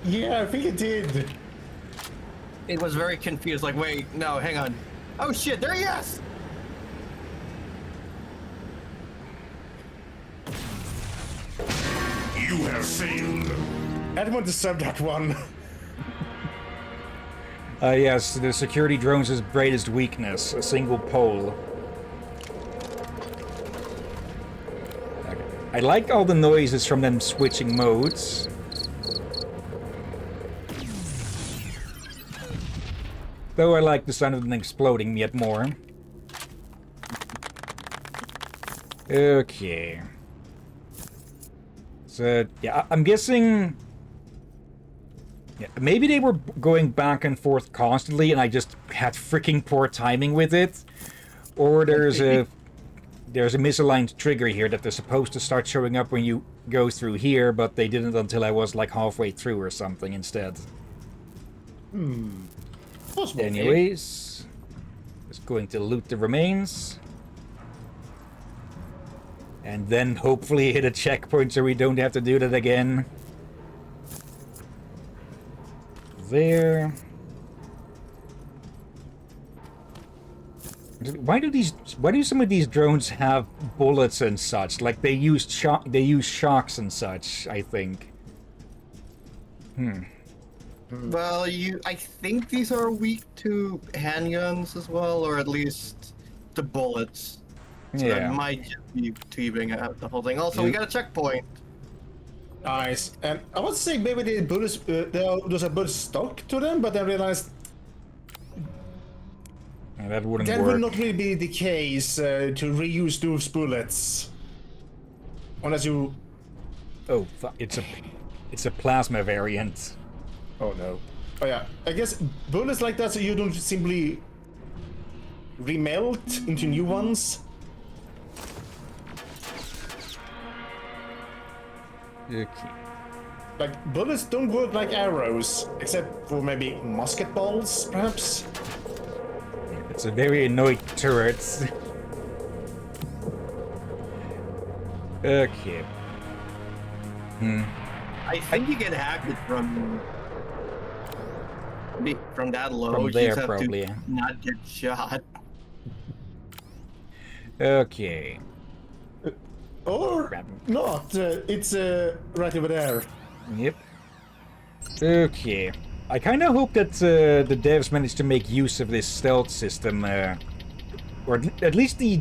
Yeah, I think it did. It was very confused, like, wait, no, hang on. Oh shit, there he is! You have failed. Anyone deserved that one. Yes, the security drone's greatest weakness, a single pole. Okay. I like all the noises from them switching modes. Though I like the sound of them exploding yet more. Okay. So, yeah, I'm guessing... Yeah, maybe they were going back and forth constantly and I just had freaking poor timing with it. Or there's a misaligned trigger here that they're supposed to start showing up when you go through here, but they didn't until I was like halfway through or something instead. Possible. Anyways, just going to loot the remains. And then hopefully hit a checkpoint so we don't have to do that again. There. Why do some of these drones have bullets and such? Like they use shocks and such, I think. Well, I think these are weak to handguns as well, or at least to bullets. So Yeah. that might just be teaming out the whole thing. Also, we got a checkpoint. Nice. And I was saying maybe the bullets, those are bullets stuck to them, but I realized That wouldn't that work. would not really be the case to reuse those bullets. Unless you... Oh, it's a plasma variant. Oh no. Oh yeah, I guess bullets like that so you don't simply remelt into new ones. Okay. Like, bullets don't work like arrows, except for maybe musket balls, perhaps? It's a very annoying turret. Okay. I think you can hack it from that low. From You there, just have probably. to not get shot. Okay. Or Grab not, it's right over there. Yep. Okay. I kind of hope that the devs managed to make use of this stealth system, or at least the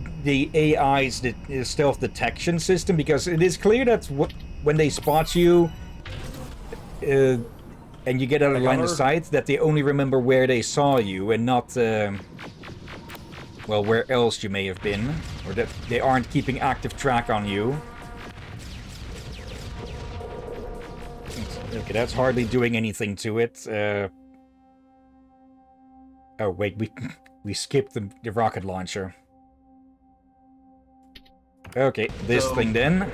AI's stealth detection system, because it is clear that when they spot you, and you get out of line of sight, that they only remember where they saw you and not, well, where else you may have been, or that they aren't keeping active track on you. Okay, that's hardly doing anything to it. Oh wait, we skipped the rocket launcher. Okay, this thing then.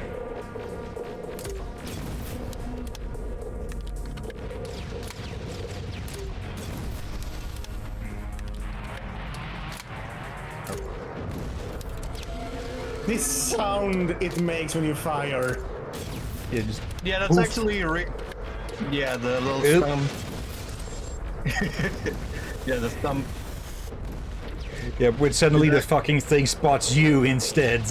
This sound it makes when you fire. Yeah, just Yeah, that's poof. actually yeah, the little Oop. thumb. Yeah, the thumb. Yeah, when suddenly the fucking thing spots you instead.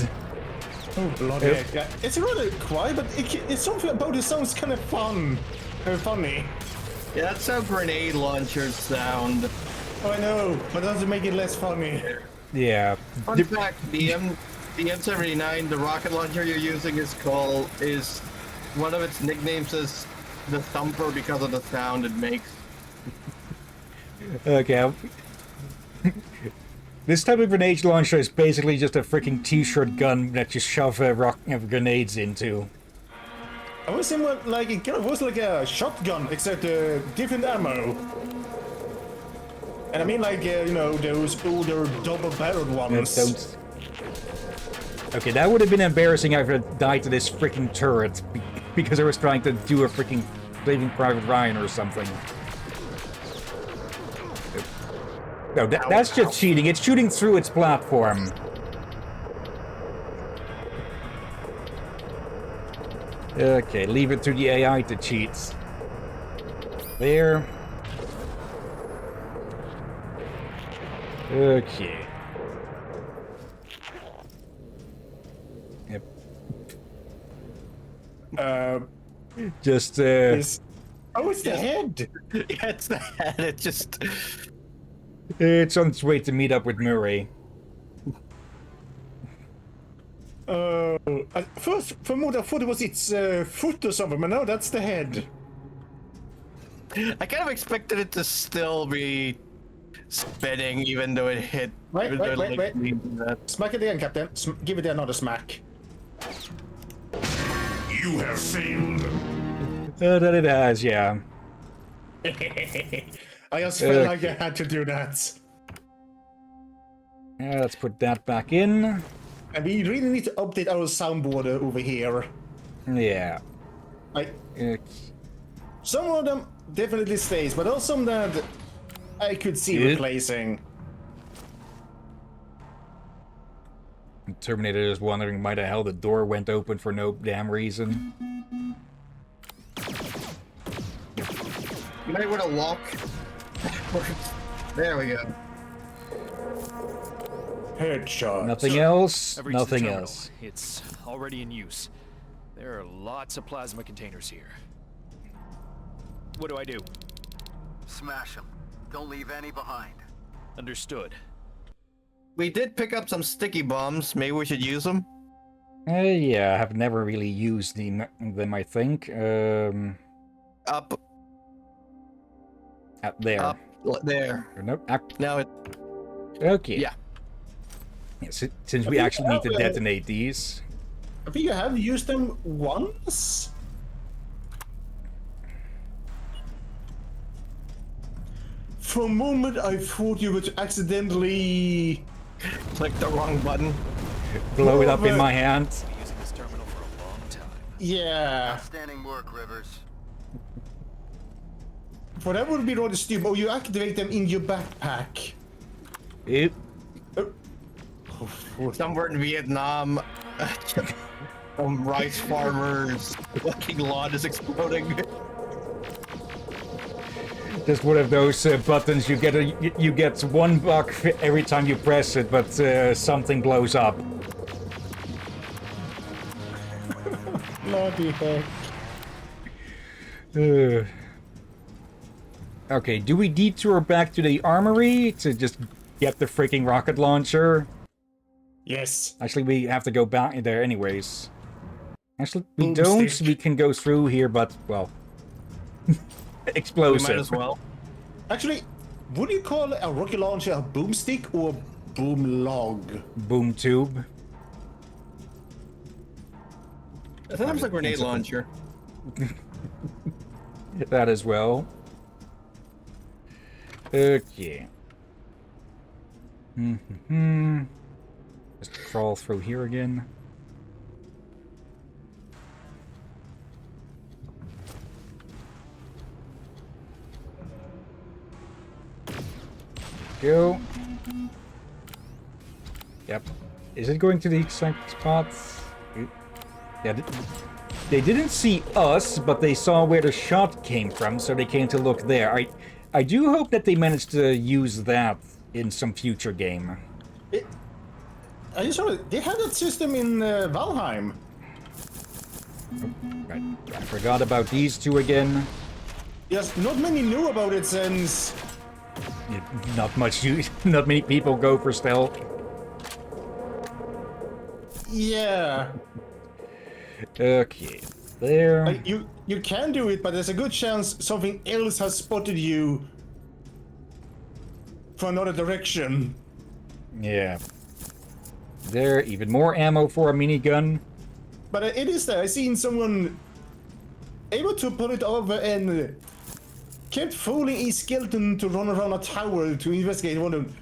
Oh, bloody heck. Yeah, it's rather quiet, but it's something about it sounds kind of fun. Funny. Yeah, that's how grenade launchers sound. Oh, I know, but it doesn't make it less funny. Yeah. Fun fact: the M79, the rocket launcher you're using is one of its nicknames is the Thumper because of the sound it makes. Okay. This type of grenade launcher is basically just a freaking t-shirt gun that you shove grenades into. I was saying like it kind of was like a shotgun, except different ammo. And I mean like, you know, those older double-barreled ones. Okay, that would have been embarrassing if I died to this freaking turret because I was trying to do a freaking Saving Private Ryan or something. No, that's just cheating. It's shooting through its platform. Okay, leave it to the AI to cheat. There. Okay. Yep. Just, Oh, it's the head! Yeah, it's the head. It just. It's on its way to meet up with Murray. First, for a moment I thought it was its foot or something, but no, that's the head. I kind of expected it to still be spinning, even though it hit. Wait. That. Smack it again, Captain. Give it another smack. You have failed. That it has, yeah. I just felt like I had to do that. Let's put that back in. And we really need to update our soundboard over here. Yeah. Like, It's... some of them definitely stays, but also some that I could see replacing. Terminator is wondering why the hell the door went open for no damn reason. You might want to lock. There we go. Headshot. Nothing else. I've reached the Nothing terminal. else. It's already in use. There are lots of plasma containers here. What do I do? Smash them. Don't leave any behind. Understood. We did pick up some sticky bombs. Maybe we should use them. Yeah, I have never really used them, I think. Up There. there. Or nope. Now it. Okay. Yeah. Yeah, since we actually need to detonate these. I think you have used them once? For a moment, I thought you would accidentally... Click the wrong button. Blow it up in my hand. Been using this terminal for a long time. Yeah. Outstanding work, Rivers. For that would be rather stupid. Oh, you activate them in your backpack. Oop. Somewhere in Vietnam, rice farmers' fucking lawn is exploding. Just one of those buttons you get $1 every time you press it, but something blows up. Bloody heck. Okay, do we detour back to the armory to just get the freaking rocket launcher? Yes. Actually, we have to go back there anyways. Actually, we don't. Boomstick. We can go through here, but, well... We explosive. might as well. Actually, would you call a rocket launcher a boomstick or a boom log? Boom tube. That sounds like a grenade launcher. That as well. Okay. Just crawl through here again. Go. Yep. Is it going to the exact spots? Yeah, they didn't see us, but they saw where the shot came from, so they came to look there. I do hope that they managed to use that in some future game. I just saw it. They had that system in Valheim. Right. I forgot about these two again. Yes, not many knew about it since... Yeah, not many people go for stealth. Yeah. Okay, there. Like, you can do it, but there's a good chance something else has spotted you from another direction. Yeah. There, even more ammo for a minigun. But it is there. I seen someone able to pull it over and kept fooling a skeleton to run around a tower to investigate. Wondering,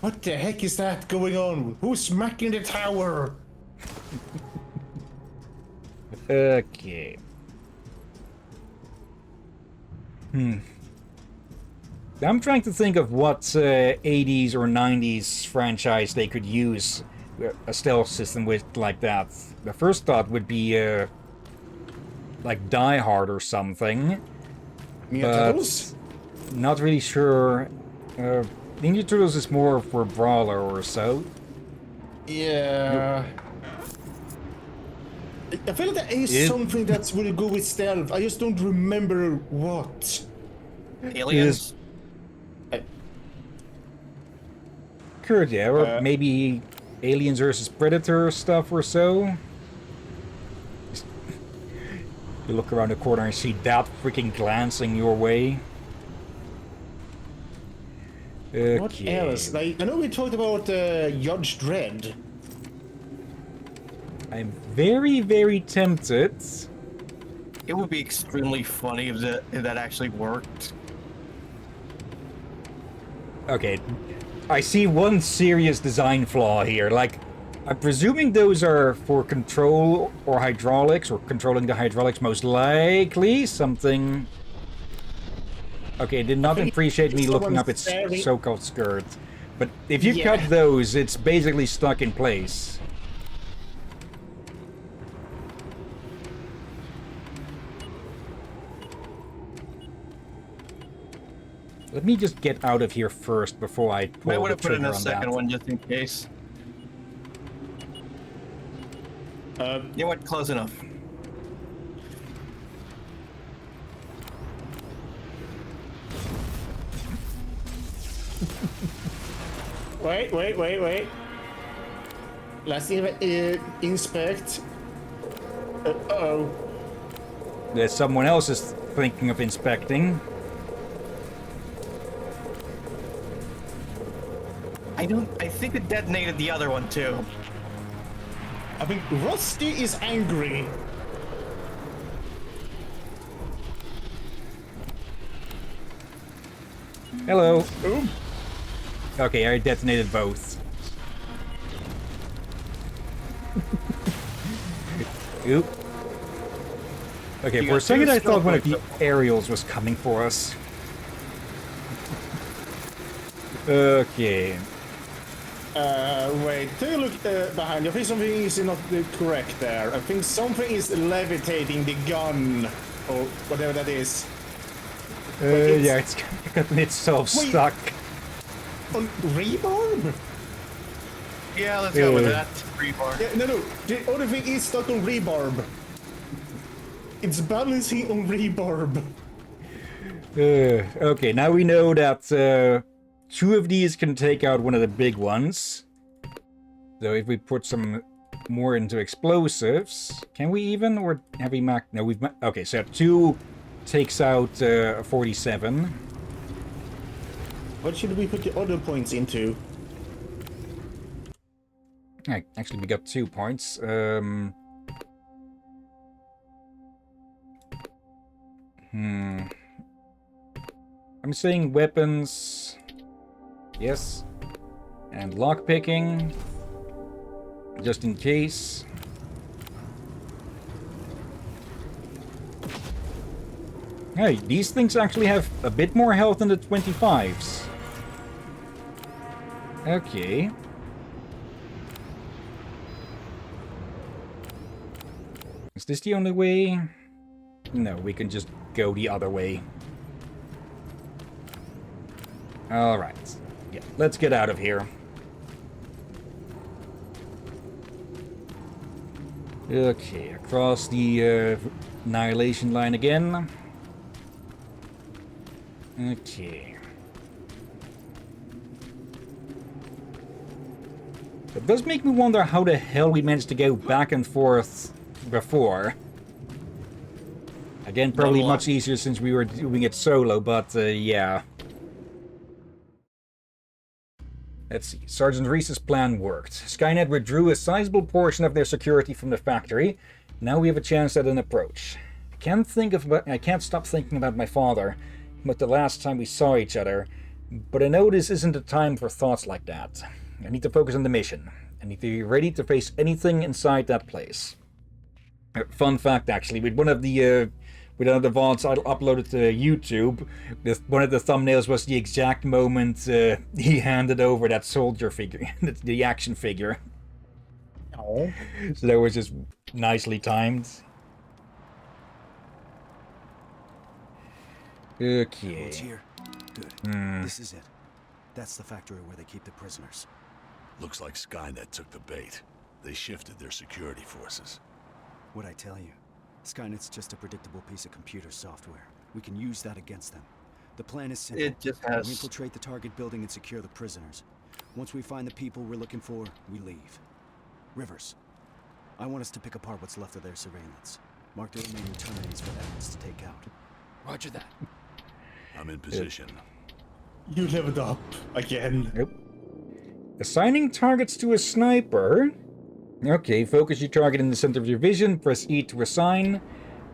what the heck is that going on? Who's smacking the tower? Okay. I'm trying to think of what 80s or 90s franchise they could use a stealth system with like that. The first thought would be like Die Hard or something. Turtles? Not really sure. Ninja Turtles is more for Brawler or so. Yeah. I feel like there is something that's really good with stealth. I just don't remember what. Aliens. Could, yeah, or maybe Aliens versus Predator stuff or so. You look around the corner and see that freaking glancing your way. Okay. What else? Like, I know we talked about Judge Dredd. I'm very, very tempted. It would be extremely funny if that actually worked. Okay, I see one serious design flaw here. Like, I'm presuming those are for control or hydraulics, or controlling the hydraulics most likely. Something... Okay, did not appreciate me looking up its so-called skirt. But if you cut those, it's basically stuck in place. Let me just get out of here first before I pull I would the have put in trigger a on second that. one just in case. You know what? Close enough. Wait. Let's inspect. Uh-oh. There's someone else is thinking of inspecting. I think it detonated the other one too. I think Rusty is angry. Hello. Ooh. Okay, I detonated both. Oop. Okay, You for a got second two I thought one of the stealth aerials was coming for us. Okay. Wait, take a look behind you. I think something is not correct there. I think something is levitating the gun, or whatever that is. Yeah, it's gotten itself Wait. stuck. On rebarb? Yeah, let's go with Yeah. that. Rebar. Yeah, no. The other thing is stuck on rebarb. It's balancing on rebarb. Okay, now we know that two of these can take out one of the big ones. So if we put some more into explosives, can we even, or have we no, we've okay, so 2 takes out 47. What should we put the other points into? Actually, we got 2 points. I'm saying weapons. Yes. And lockpicking. Just in case. Hey, these things actually have a bit more health than the 25s. Okay. Is this the only way? No, we can just go the other way. Alright. Yeah, let's get out of here. Okay, across the annihilation line again. Okay. It does make me wonder how the hell we managed to go back and forth before. Again, probably much easier since we were doing it solo, but yeah. Let's see. Sergeant Reese's plan worked. Skynet withdrew a sizable portion of their security from the factory. Now we have a chance at an approach. I can't stop thinking about my father, but the last time we saw each other. But I know this isn't the time for thoughts like that. I need to focus on the mission. I need to be ready to face anything inside that place. Fun fact, actually, with one of the VODs I uploaded to YouTube, one of the thumbnails was the exact moment he handed over that soldier figure, the action figure. Oh. So that was just nicely timed. Okay. It's here. Good. This is it. That's the factory where they keep the prisoners. Looks like Skynet took the bait. They shifted their security forces. What'd I tell you? Skynet's just a predictable piece of computer software. We can use that against them. The plan is simple. It just has- We infiltrate the target building and secure the prisoners. Once we find the people we're looking for, we leave. Rivers, I want us to pick apart what's left of their surveillance. Mark the remaining terminators for evidence to take out. Roger that. I'm in position. You leveled up again. Nope. Assigning targets to a sniper. Okay, focus your target in the center of your vision. Press E to assign.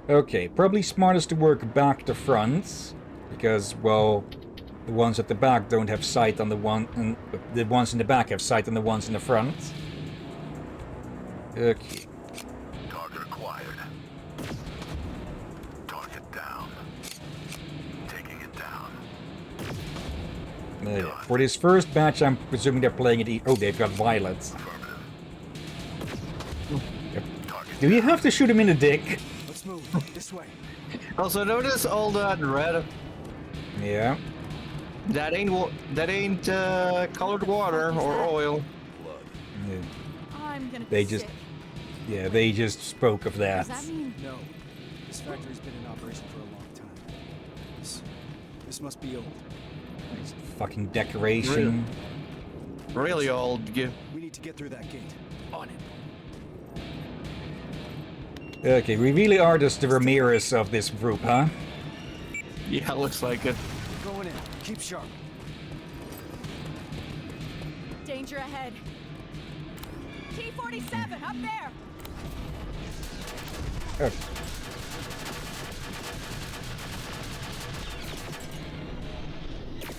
Okay, probably smartest to work back to front. Because, well, the ones at the back don't have sight on the one... and the ones in the back have sight on the ones in the front. Okay. Target acquired. Target down. Taking it down. For this first batch, I'm presuming they're playing it... Oh, they've got Violet. Yep. Do you have to shoot him in the dick? Let's move. This way. Also, notice all that red. Yeah. That ain't colored water or oil. Yeah. I'm gonna They be just... sick. Yeah, they just spoke of that. Does that mean No. This factory's been in operation for a long time. This must be old. Nice fucking decoration. Really old. We need to get through that gate. On it. Okay, we really are just the Ramirez of this group, huh? Yeah, looks like it. Going in. Keep sharp. danger ahead? T-47 up there. Oh.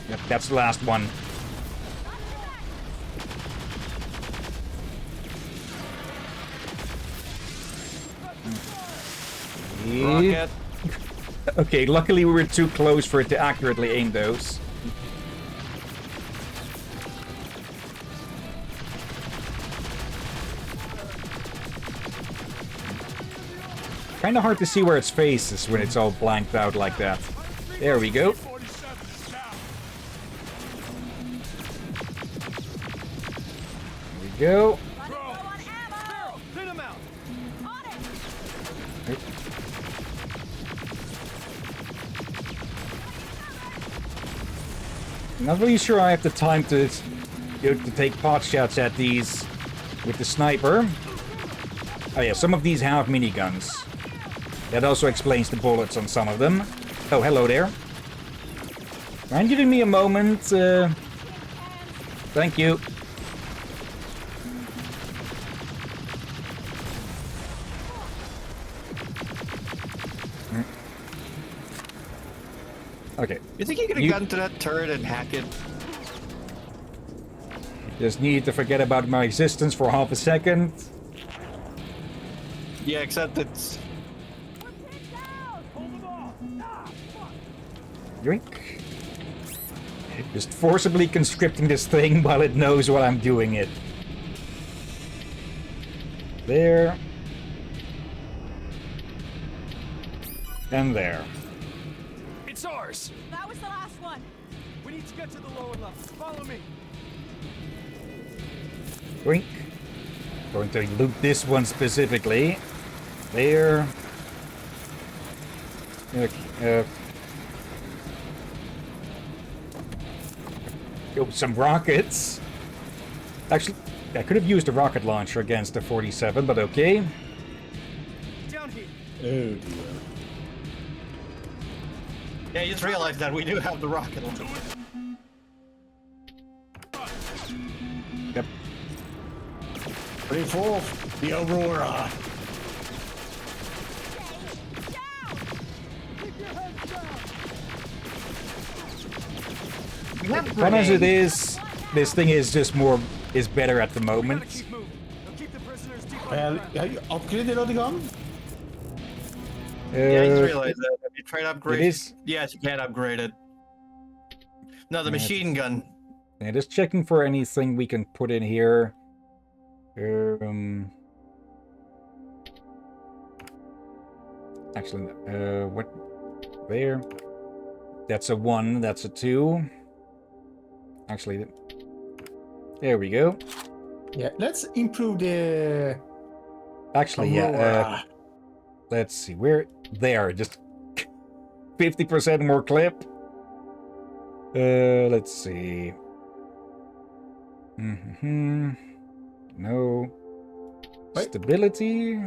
Yep, that's the last one. Rocket. Okay, luckily we were too close for it to accurately aim those. Kinda hard to see where its face is when it's all blanked out like that. There we go. There we go. I'm not really sure I have the time to take pot shots at these with the sniper. Oh yeah, some of these have miniguns. That also explains the bullets on some of them. Oh, hello there. Mind giving me a moment? Thank you. Okay. You think you could have gotten to that turret and hack it? Just need to forget about my existence for half a second. Yeah, except it's... Yoink. Just forcibly conscripting this thing while it knows while I'm doing it. There. And there. It's ours! That was the last one. We need to get to the lower levels. Follow me. Yoink. Going to loot this one specifically. There. Okay, oh, some rockets. Actually, I could have used a rocket launcher against the 47, but okay. Down here. Oh dear. Yeah, you just realized that we do have the rocket launcher. Yep. Bring forth the Aurora. Fun as it is, this thing is just better at the moment. Keep moving. Now keep the prisoners deep Well, have you upgraded the gun? Yeah, I just realized that. Have you tried to upgrade It is. Yes, you can upgrade it. No, the machine gun. Yeah, just checking for anything we can put in here. Actually, what? There. That's a 1. That's a 2. Actually, there we go. Yeah, let's improve the Actually, yeah. Aurora. Let's see. Where? There. Just 50% more clip. Let's see. No. Wait. Stability.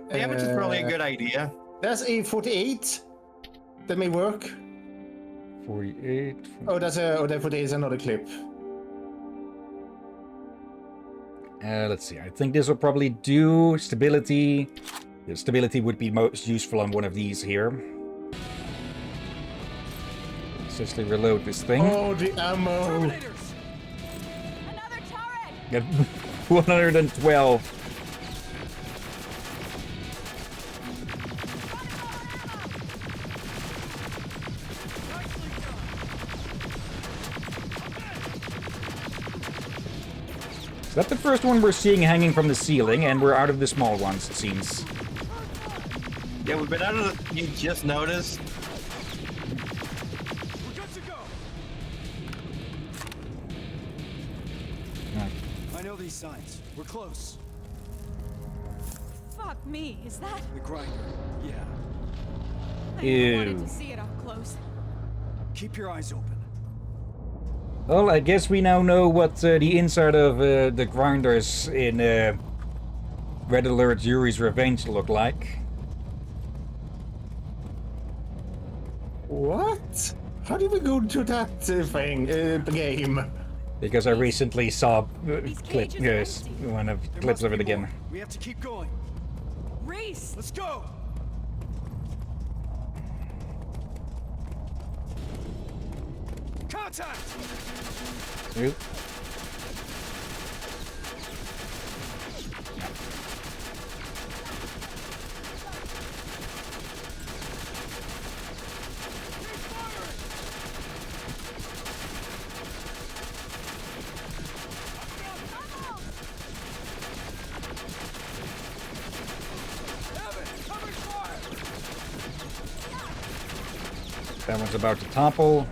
Damage is probably a good idea. That's a 48. That may work. 48. Oh, that 48 is another clip. Let's see. I think this will probably do stability. Yeah, stability would be most useful on one of these here. Let's just reload this thing. Oh, the ammo. Another turret. Get 112. Is that the first one we're seeing hanging from the ceiling, and we're out of the small ones, it seems. Yeah, we've been out of the... You just noticed? We're good to go. I know these signs. We're close. Fuck me. Is that? The grinder. Yeah. I never wanted Ew. to see it up close. Keep your eyes open. Well, I guess we now know what the inside of the grinders in Red Alert Yuri's Revenge look like. What? How did we go to that thing, game? Because I recently saw These cages are empty. one of There clips must of it be again. more. We have to keep going. Reese. Let's go. Contact. Oop. That one's about to topple.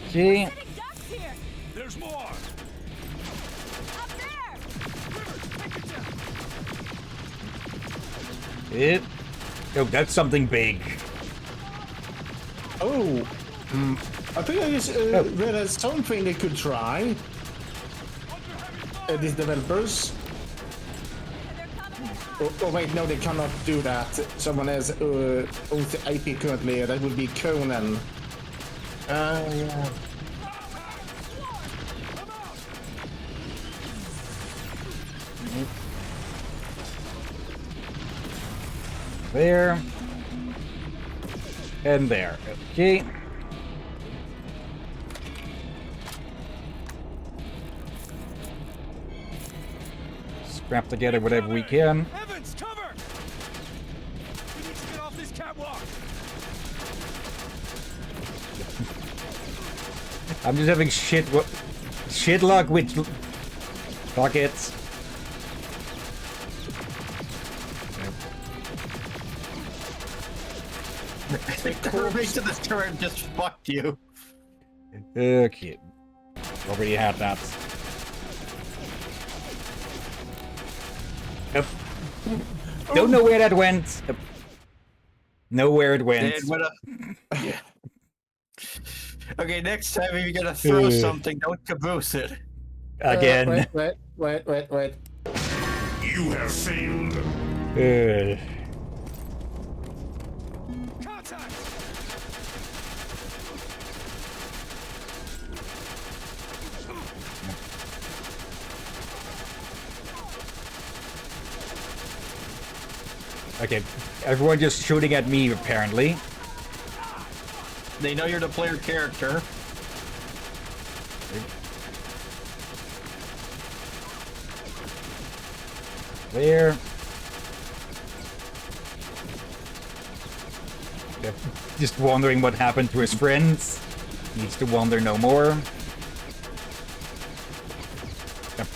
Okay. Sitting ducks here. There's more! Up there. It. Oh, that's something big. Oh, I think I just read as something they could try. These developers. They're coming in. Oh wait, no, they cannot do that. Someone else owns the IP currently. That would be Conan. Yeah. There. And there. Okay. Scrap together whatever we can. Evans, cover! We need to get off this catwalk. I'm just having shit luck with buckets. The rest of this turret just fucked you. Okay. Already had that. Yep. Don't know where that went. Know where it went. Yeah. Okay, next time if you're gonna throw something, don't caboose it. Again. Wait. You have failed! Contact! Okay, everyone just shooting at me apparently. They know you're the player character. There. Yep. Just wondering what happened to his friends. Needs to wonder no more. Yep.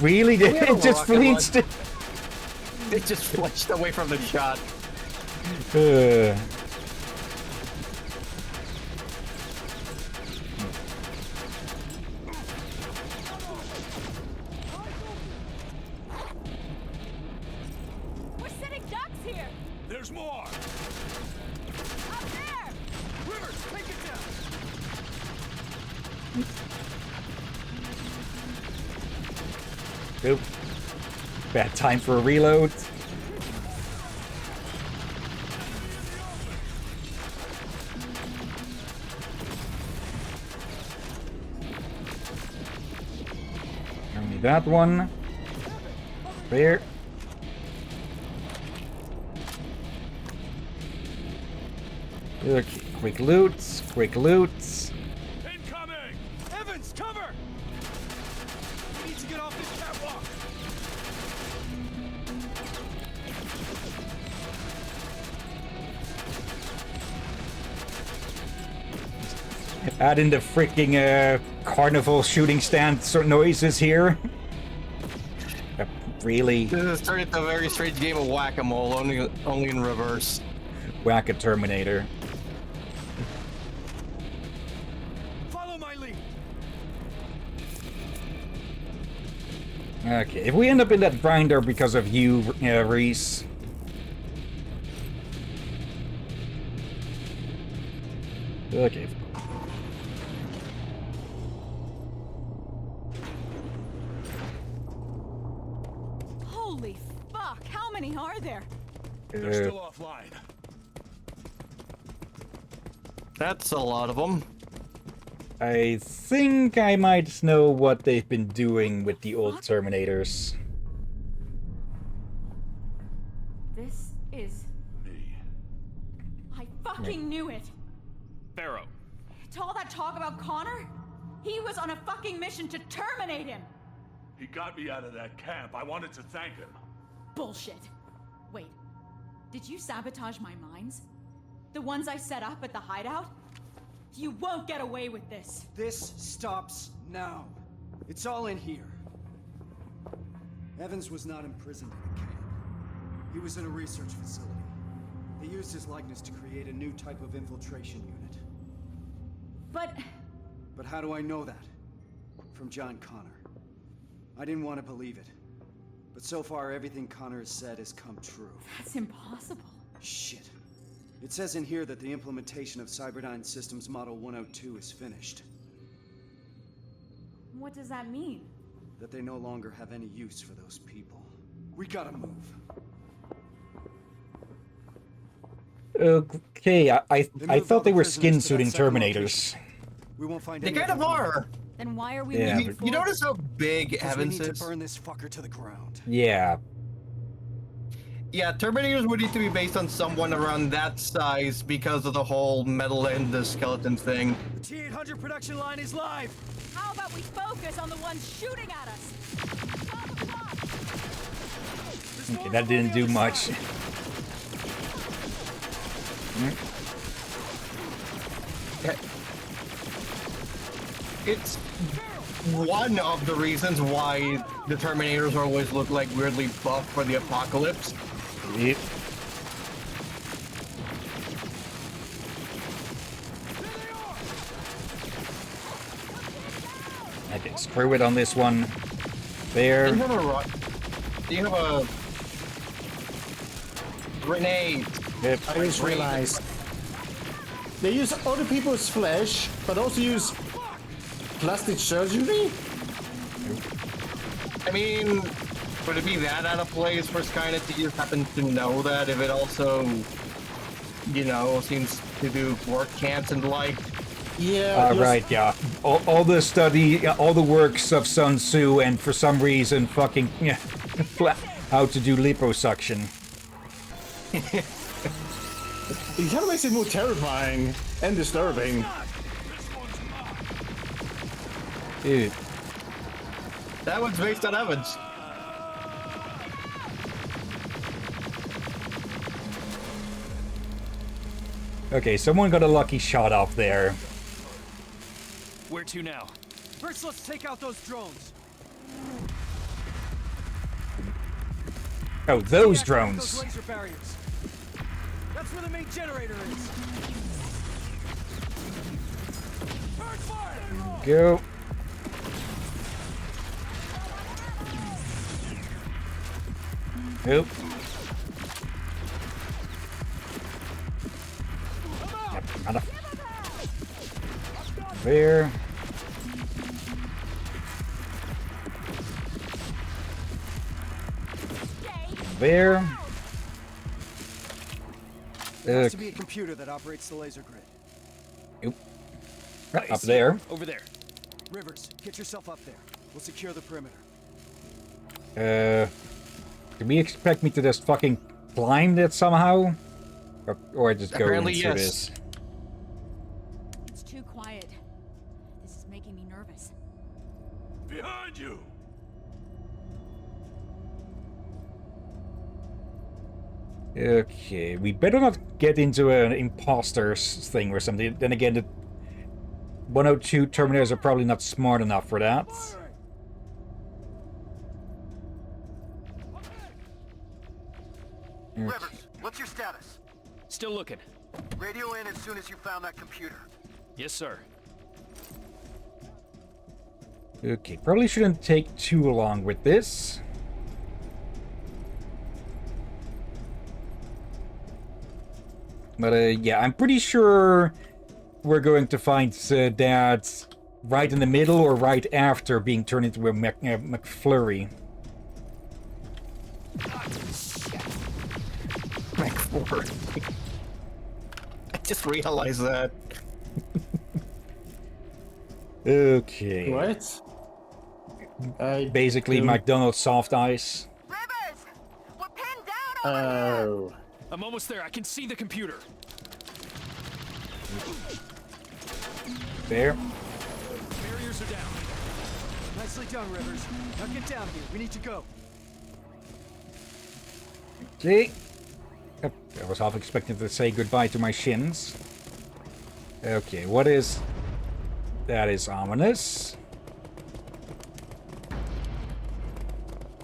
Really? It just flinched. It just flinched away from the shot. We're sitting ducks here. There's more! Up there. Rivers, take it down! Oop. Bad time for a reload. Only that one. There. Okay, quick loots, quick loots. Incoming! Evans, cover! We need to get off this catwalk. Add in the freaking carnival shooting stand sort of noises here. Really? This is turning into a very strange game of whack-a-mole, only in reverse. Whack a Terminator. Follow my lead. Okay, if we end up in that grinder because of you, Reese. Okay. Holy fuck! How many are there? They're still offline. That's a lot of them. I think I might know what they've been doing with the old Terminators. This is. Me. I fucking knew it. Barrow. To all that talk about Connor, he was on a fucking mission to terminate him. He got me out of that camp. I wanted to thank him. Bullshit. Wait, did you sabotage my mines? The ones I set up at the hideout? You won't get away with this. This stops now. It's all in here. Evans was not imprisoned in a camp. He was in a research facility. They used his likeness to create a new type of infiltration unit. But But how do I know that? From John Connor. I didn't want to believe it. But so far, everything Connor has said has come true. that's impossible. Shit. It says in here that the implementation of Cyberdyne Systems Model 102 is finished. What does that mean? That they no longer have any use for those people. We gotta move. Okay, I moved thought all they the were prisoners to that skin-suiting second Terminators. location. We won't find They any kind of them. are. Then why are we Yeah, moving but- You forward? notice how big Because we Evans need to is? burn this fucker to the ground. Yeah. Yeah, Terminators would need to be based on someone around that size because of the whole metal and the skeleton thing. The T-800 production line is live! How about we focus on the ones shooting at us? Stop the clock! Okay, that didn't do much. It's one of the reasons why the Terminators always look like weirdly buff for the apocalypse. Yep. Okay, screw it on this one. There. Do you have a do you have a grenade? Yep. I just realized they use other people's flesh, but also use plastic surgery. I mean, would it be that out of place for Skynet to just happen to know that if it also, you know, seems to do work camps and like? Yeah. Right, yeah. All the study, all the works of Sun Tzu, and for some reason, fucking how to do liposuction. It kind of makes it more terrifying and disturbing. Dude. That one's based on Evans. Okay, someone got a lucky shot off there. Where to now? First, let's take out those drones. Oh, those Deactivate drones. Those laser barriers. That's where the main generator is. Turn fire! Go. Nope. Yep, enough. There. There. There has to be a computer that operates the laser grid. Oop. I Up see there. it. Over there. Rivers, get yourself up there. We'll secure the perimeter. Do we expect me to just fucking climb that somehow? Or just go Apparently, into yes. this? It's too quiet. This is making me nervous. Behind you! Okay, we better not get into an imposters thing or something. Then again, the 102 Terminators are probably not smart enough for that. Rivers, what's your status? Still looking. Radio in as soon as you found that computer. Yes, sir. Okay, probably shouldn't take too long with this. But yeah, I'm pretty sure we're going to find that right in the middle or right after being turned into a McFlurry. McFlurry. I just realized that. Okay. What? Basically, McDonald's soft ice. Rivers! We're pinned down over here! Oh. I'm almost there. I can see the computer. There. Barriers are down. Nicely done, Rivers. Now get down here. We need to go. Okay. Yep, I was half expecting to say goodbye to my shins. Okay, what is... That is ominous.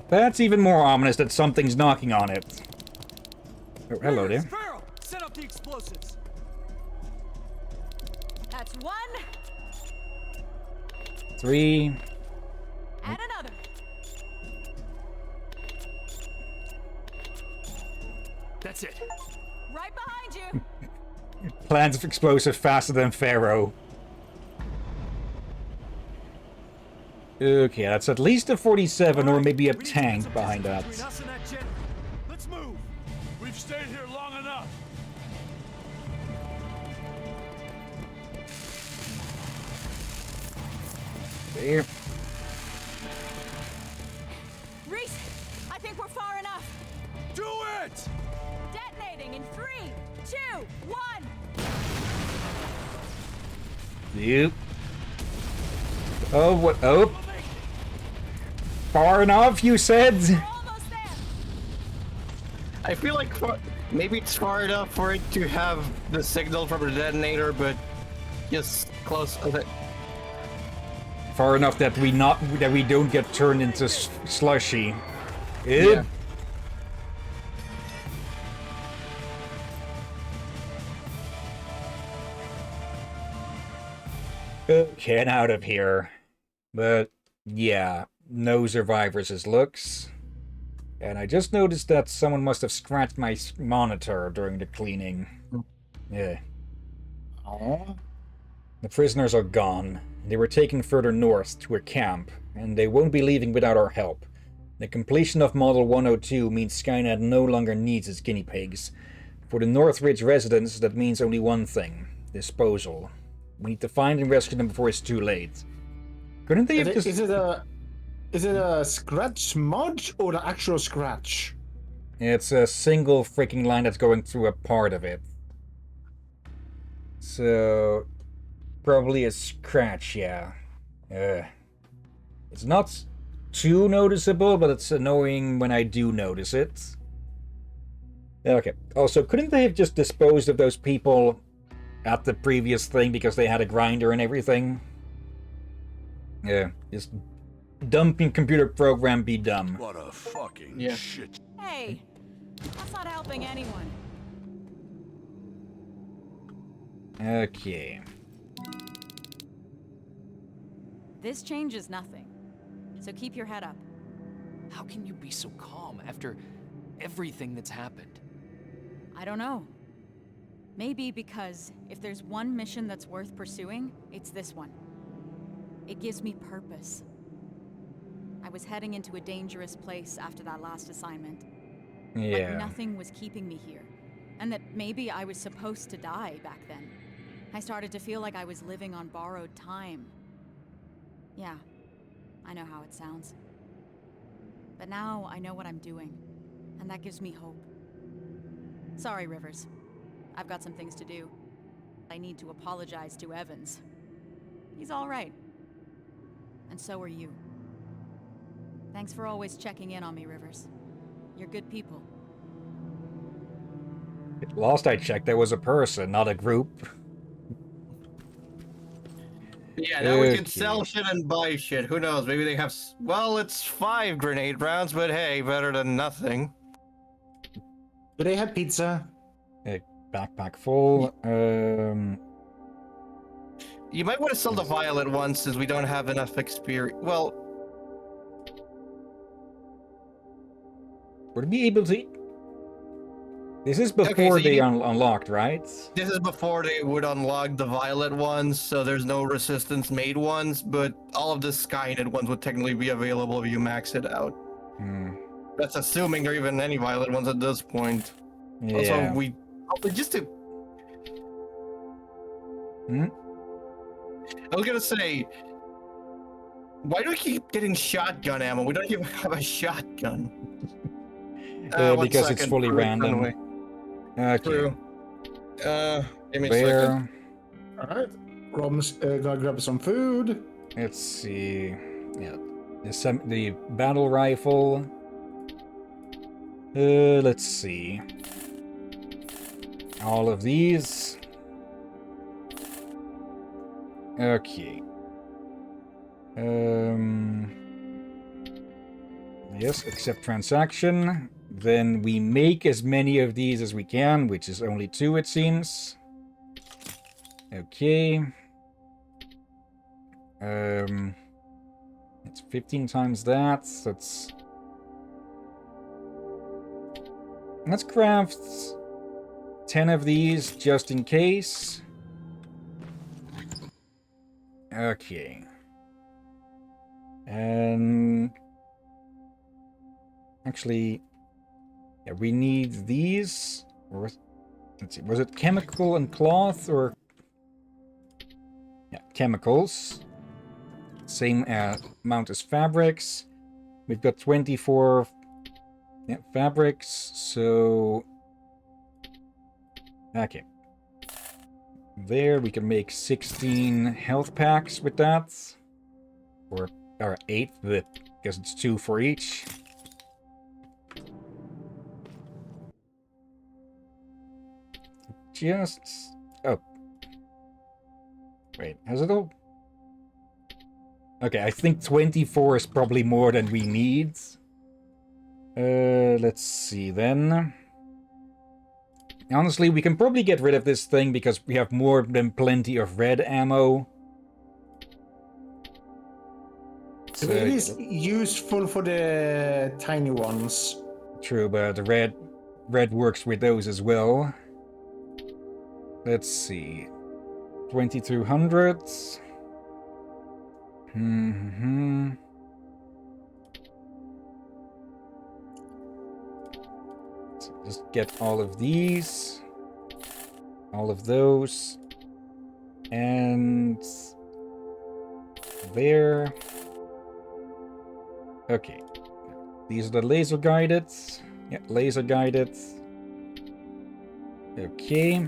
That's even more ominous that something's knocking on it. Oh, hello there. Sparrow, set up the explosives. That's one, 3. and another. That's it. Right behind you. Plans of explosive faster than Pharaoh. Okay, that's at least a 47 or maybe a tank behind that. Between us and that gen. Let's move. We've stayed here long enough. There. Reese, I think we're far enough. Do it! Detonating in 3, 2, 1. Yep. Oh, what? Oh. Far enough, you said? We're almost there. I feel like maybe it's far enough for it to have the signal from the detonator, but just close. Far enough that we don't get turned into slushy. Yeah. Get out of here. But yeah, no survivors as looks. And I just noticed that someone must have scratched my monitor during the cleaning. Yeah. Aw. The prisoners are gone. They were taken further north to a camp, and they won't be leaving without our help. The completion of Model 102 means Skynet no longer needs its guinea pigs. For the Northridge residents, that means only one thing: disposal. We need to find and rescue them before it's too late. Couldn't they have just... Is it a scratch mod or the actual scratch? It's a single freaking line that's going through a part of it. So... probably a scratch, yeah. It's not too noticeable, but it's annoying when I do notice it. Okay. Also, couldn't they have just disposed of those people at the previous thing because they had a grinder and everything? Yeah, just dumping computer program be dumb. What a fucking Yeah. shit. Hey, that's not helping anyone. Okay. This changes nothing. So keep your head up. How can you be so calm after everything that's happened? I don't know. Maybe because if there's one mission that's worth pursuing, it's this one. It gives me purpose. I was heading into a dangerous place after that last assignment. Yeah. Like nothing was keeping me here. And that maybe I was supposed to die back then. I started to feel like I was living on borrowed time. Yeah, I know how it sounds. But now I know what I'm doing, and that gives me hope. Sorry, Rivers. I've got some things to do. I need to apologize to Evans. He's all right. And so are you. Thanks for always checking in on me, Rivers. You're good people. Last I checked, there was a person, not a group. Yeah, now we can Okay. sell shit and buy shit. Who knows? Maybe they have. Well, it's 5 grenade rounds, but hey, better than nothing. Do they have pizza? Backpack full. You might want to sell the violet ones since we don't have enough experience. Well, Would we be able to... This is before Okay, so you they need- unlocked, right? this is before they would unlock the violet ones, so there's no resistance made ones, but all of the Skynet ones would technically be available if you max it out. Hmm. That's assuming there are even any violet ones at this point. Yeah. Also, just to... Hmm? I was gonna say, why do we keep getting shotgun ammo? We don't even have a shotgun. One Because it's second. fully random. Runaway. Okay. True. Give me a second. Where? Alright. Gotta grab some food. Let's see. Yeah. The battle rifle. Let's see. All of these. Okay. Yes, accept transaction. Then we make as many of these as we can, which is only 2 it seems. Okay. It's 15 times that. Let's craft 10 of these just in case. Okay. And actually, yeah, we need these. Or let's see, was it chemical and cloth or? Yeah, chemicals. Same amount as fabrics. We've got 24 fabrics, so okay. There we can make 16 health packs with that. Or 8, but I guess it's 2 for each. Just... oh. Wait, has it all... okay, I think 24 is probably more than we need. Let's see then. Honestly, we can probably get rid of this thing because we have more than plenty of red ammo. So it is useful for the tiny ones. True, but the red works with those as well. Let's see. 2200. So just get all of these. All of those. And there. Okay. These are the laser guided. Yeah, laser guided. Okay.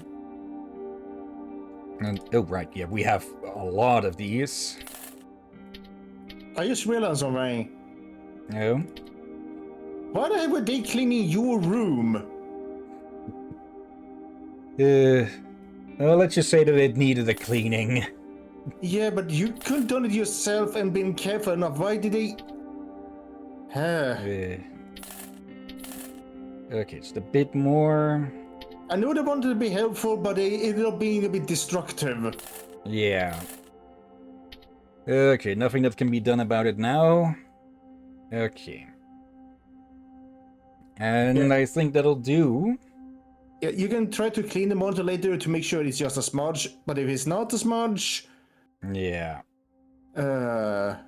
And oh right, yeah, we have a lot of these. I just realized something. No. Why were they cleaning your room? Well, let's just say that it needed a cleaning. Yeah, but you could have done it yourself and been careful enough. Why did they... Okay, just a bit more. I know they wanted to be helpful, but they ended up being a bit destructive. Yeah. Okay, nothing that can be done about it now. Okay. And Yeah. I think that'll do. Yeah, you can try to clean the monitor later to make sure it's just a smudge, but if it's not a smudge... Yeah. Okay,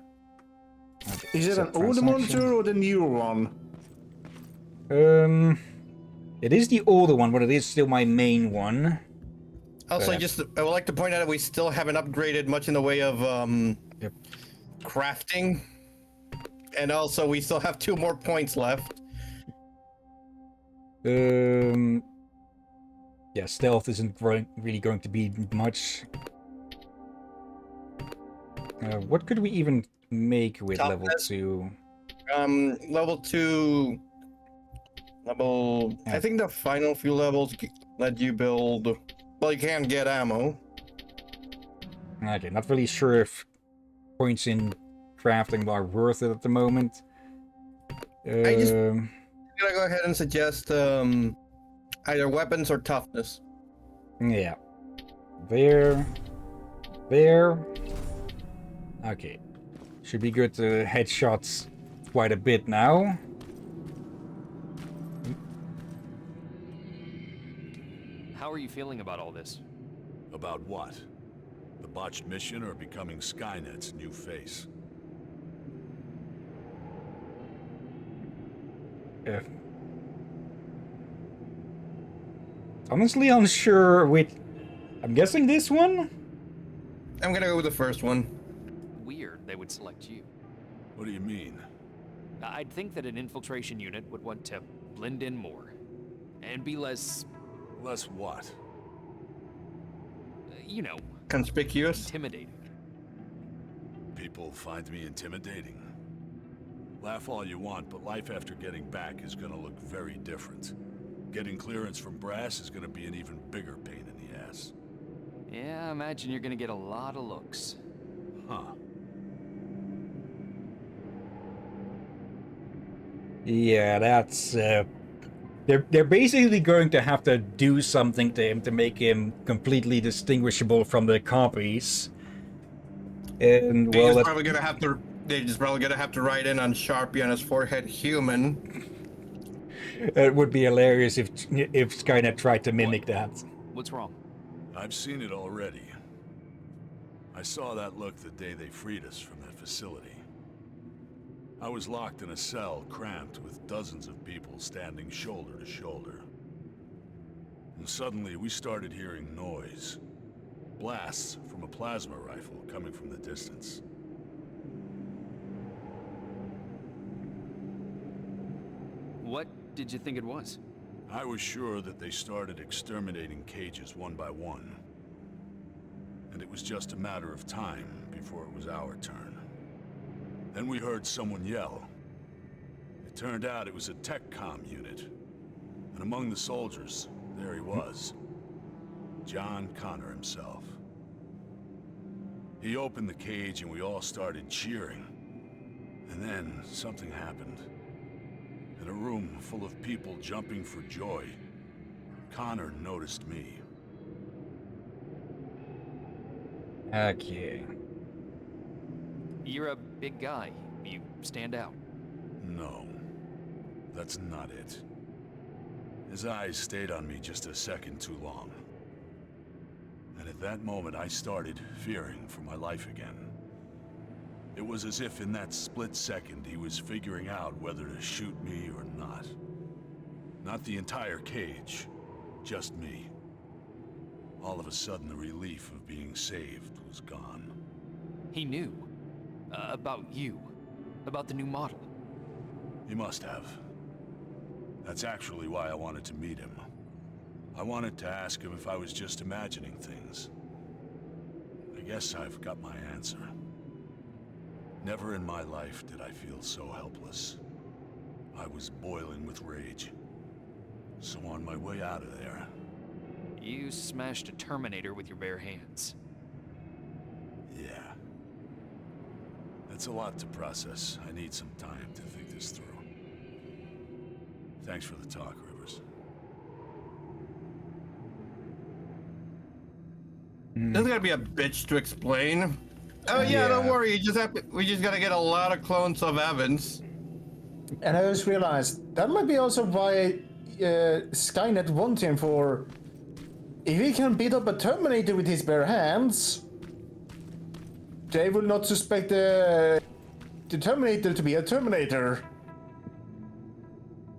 is it an accept older transaction. monitor or the newer one? It is the older one, but it is still my main one. Also, Yeah. I would like to point out that we still haven't upgraded much in the way of Yep. crafting, and also we still have 2 more points left. Yeah, stealth isn't really going to be much. What could we even make with level Toughness. 2? Level 2. I think the final few levels let you build. Well, you can get ammo. Okay, not really sure if points in crafting are worth it at the moment. I'm gonna go ahead and suggest either weapons or toughness. Yeah. There. There. Okay. Should be good to headshots quite a bit now. How are you feeling about all this? About what? The botched mission or becoming Skynet's new face? Honestly, unsure with... I'm guessing this one? I'm gonna go with the first one. Weird they would select you. What do you mean? I'd think that an infiltration unit would want to blend in more. And be less, Less what? you know, Conspicuous. intimidating. People find me intimidating. Laugh all you want, but life after getting back is gonna look very different. Getting clearance from Brass is gonna be an even bigger pain in the ass. Yeah, I imagine you're gonna get a lot of looks. Huh. Yeah, that's they're basically going to have to do something to him to make him completely distinguishable from the copies. And They well, just that's probably gonna have to. They just probably gonna have to write in on Sharpie on his forehead, human. it would be hilarious if Skynet tried to mimic that. What's wrong? I've seen it already. I saw that look the day they freed us from that facility. I was locked in a cell, cramped, with dozens of people standing shoulder to shoulder. And suddenly we started hearing noise. Blasts from a plasma rifle coming from the distance. What did you think it was? I was sure that they started exterminating cages one by one. And it was just a matter of time before it was our turn. Then we heard someone yell. It turned out it was a tech comm unit. And among the soldiers, there he was. John Connor himself. He opened the cage and we all started cheering. And then something happened. In a room full of people jumping for joy, Connor noticed me. Okay. You're a big guy. You stand out. No, that's not it. His eyes stayed on me just a second too long. And at that moment, I started fearing for my life again. It was as if in that split second, he was figuring out whether to shoot me or not. Not the entire cage, just me. All of a sudden, the relief of being saved was gone. He knew. About you. About the new model. He must have. That's actually why I wanted to meet him. I wanted to ask him if I was just imagining things. I guess I've got my answer. Never in my life did I feel so helpless. I was boiling with rage. So on my way out of there... You smashed a Terminator with your bare hands. Yeah. That's a lot to process. I need some time to think this through. Thanks for the talk, Rivers. This is gonna be a bitch to explain. Oh yeah, don't Yeah. worry. We just gotta get a lot of clones of Evans. And I just realized that might be also why Skynet wants him for. If he can beat up a Terminator with his bare hands, they will not suspect the Terminator to be a Terminator.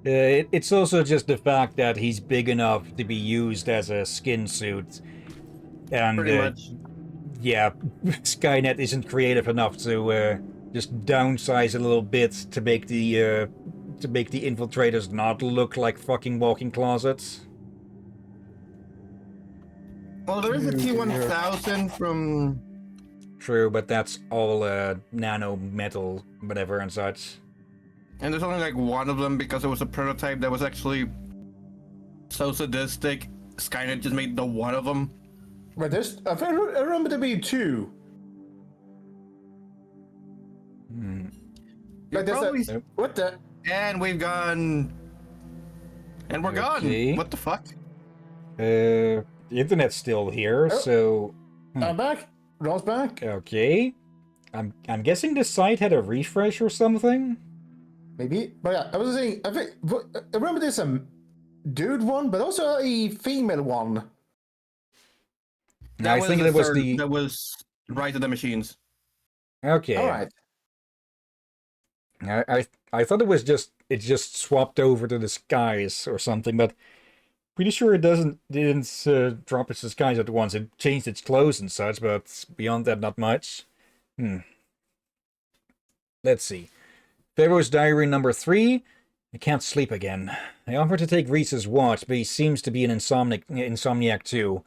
It's also just the fact that he's big enough to be used as a skin suit. And, Pretty much. yeah, Skynet isn't creative enough to just downsize a little bit to make the infiltrators not look like fucking walking closets. Well, there is a T-1000 from. True, but that's all nano metal, whatever, and such. And there's only like one of them because it was a prototype that was actually so sadistic. Skynet just made the one of them. But I remember there being two. Like there's Probably- what the? And we've gone. And we're Okay. gone. What the fuck? The internet's still here, Oh. so I'm back. Ron's back. okay. I'm guessing the site had a refresh or something. Maybe, but yeah, I was saying. I remember there's a dude one, but also a female one. I think it was the That was Rise of the Machines. okay. All right. I thought it just swapped over to the skies or something, but pretty sure it didn't drop its disguise at once. It changed its clothes and such, but beyond that, not much. Let's see. Pharaoh's Diary number 3. I can't sleep again. I offered to take Reese's watch, but he seems to be an insomniac too.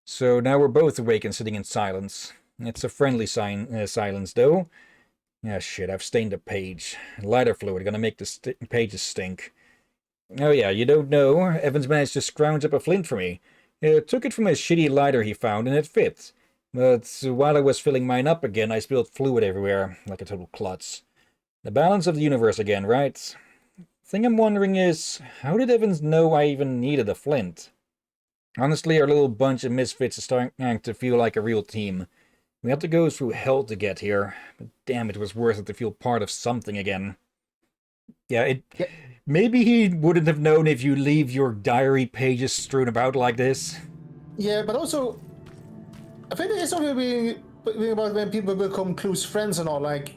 So now we're both awake and sitting in silence. It's a friendly silence, though. Yeah, shit, I've stained the page. Lighter fluid, gonna make the pages stink. Oh yeah, you don't know, Evans managed to scrounge up a flint for me. Took it from a shitty lighter he found, and it fit. But while I was filling mine up again, I spilled fluid everywhere, like a total klutz. The balance of the universe again, right? Thing I'm wondering is, how did Evans know I even needed a flint? Honestly, our little bunch of misfits is starting to feel like a real team. We had to go through hell to get here, but damn, it was worth it to feel part of something again. Yeah, maybe he wouldn't have known if you leave your diary pages strewn about like this. Yeah, but also, I think there's something being about when people become close friends and all. Like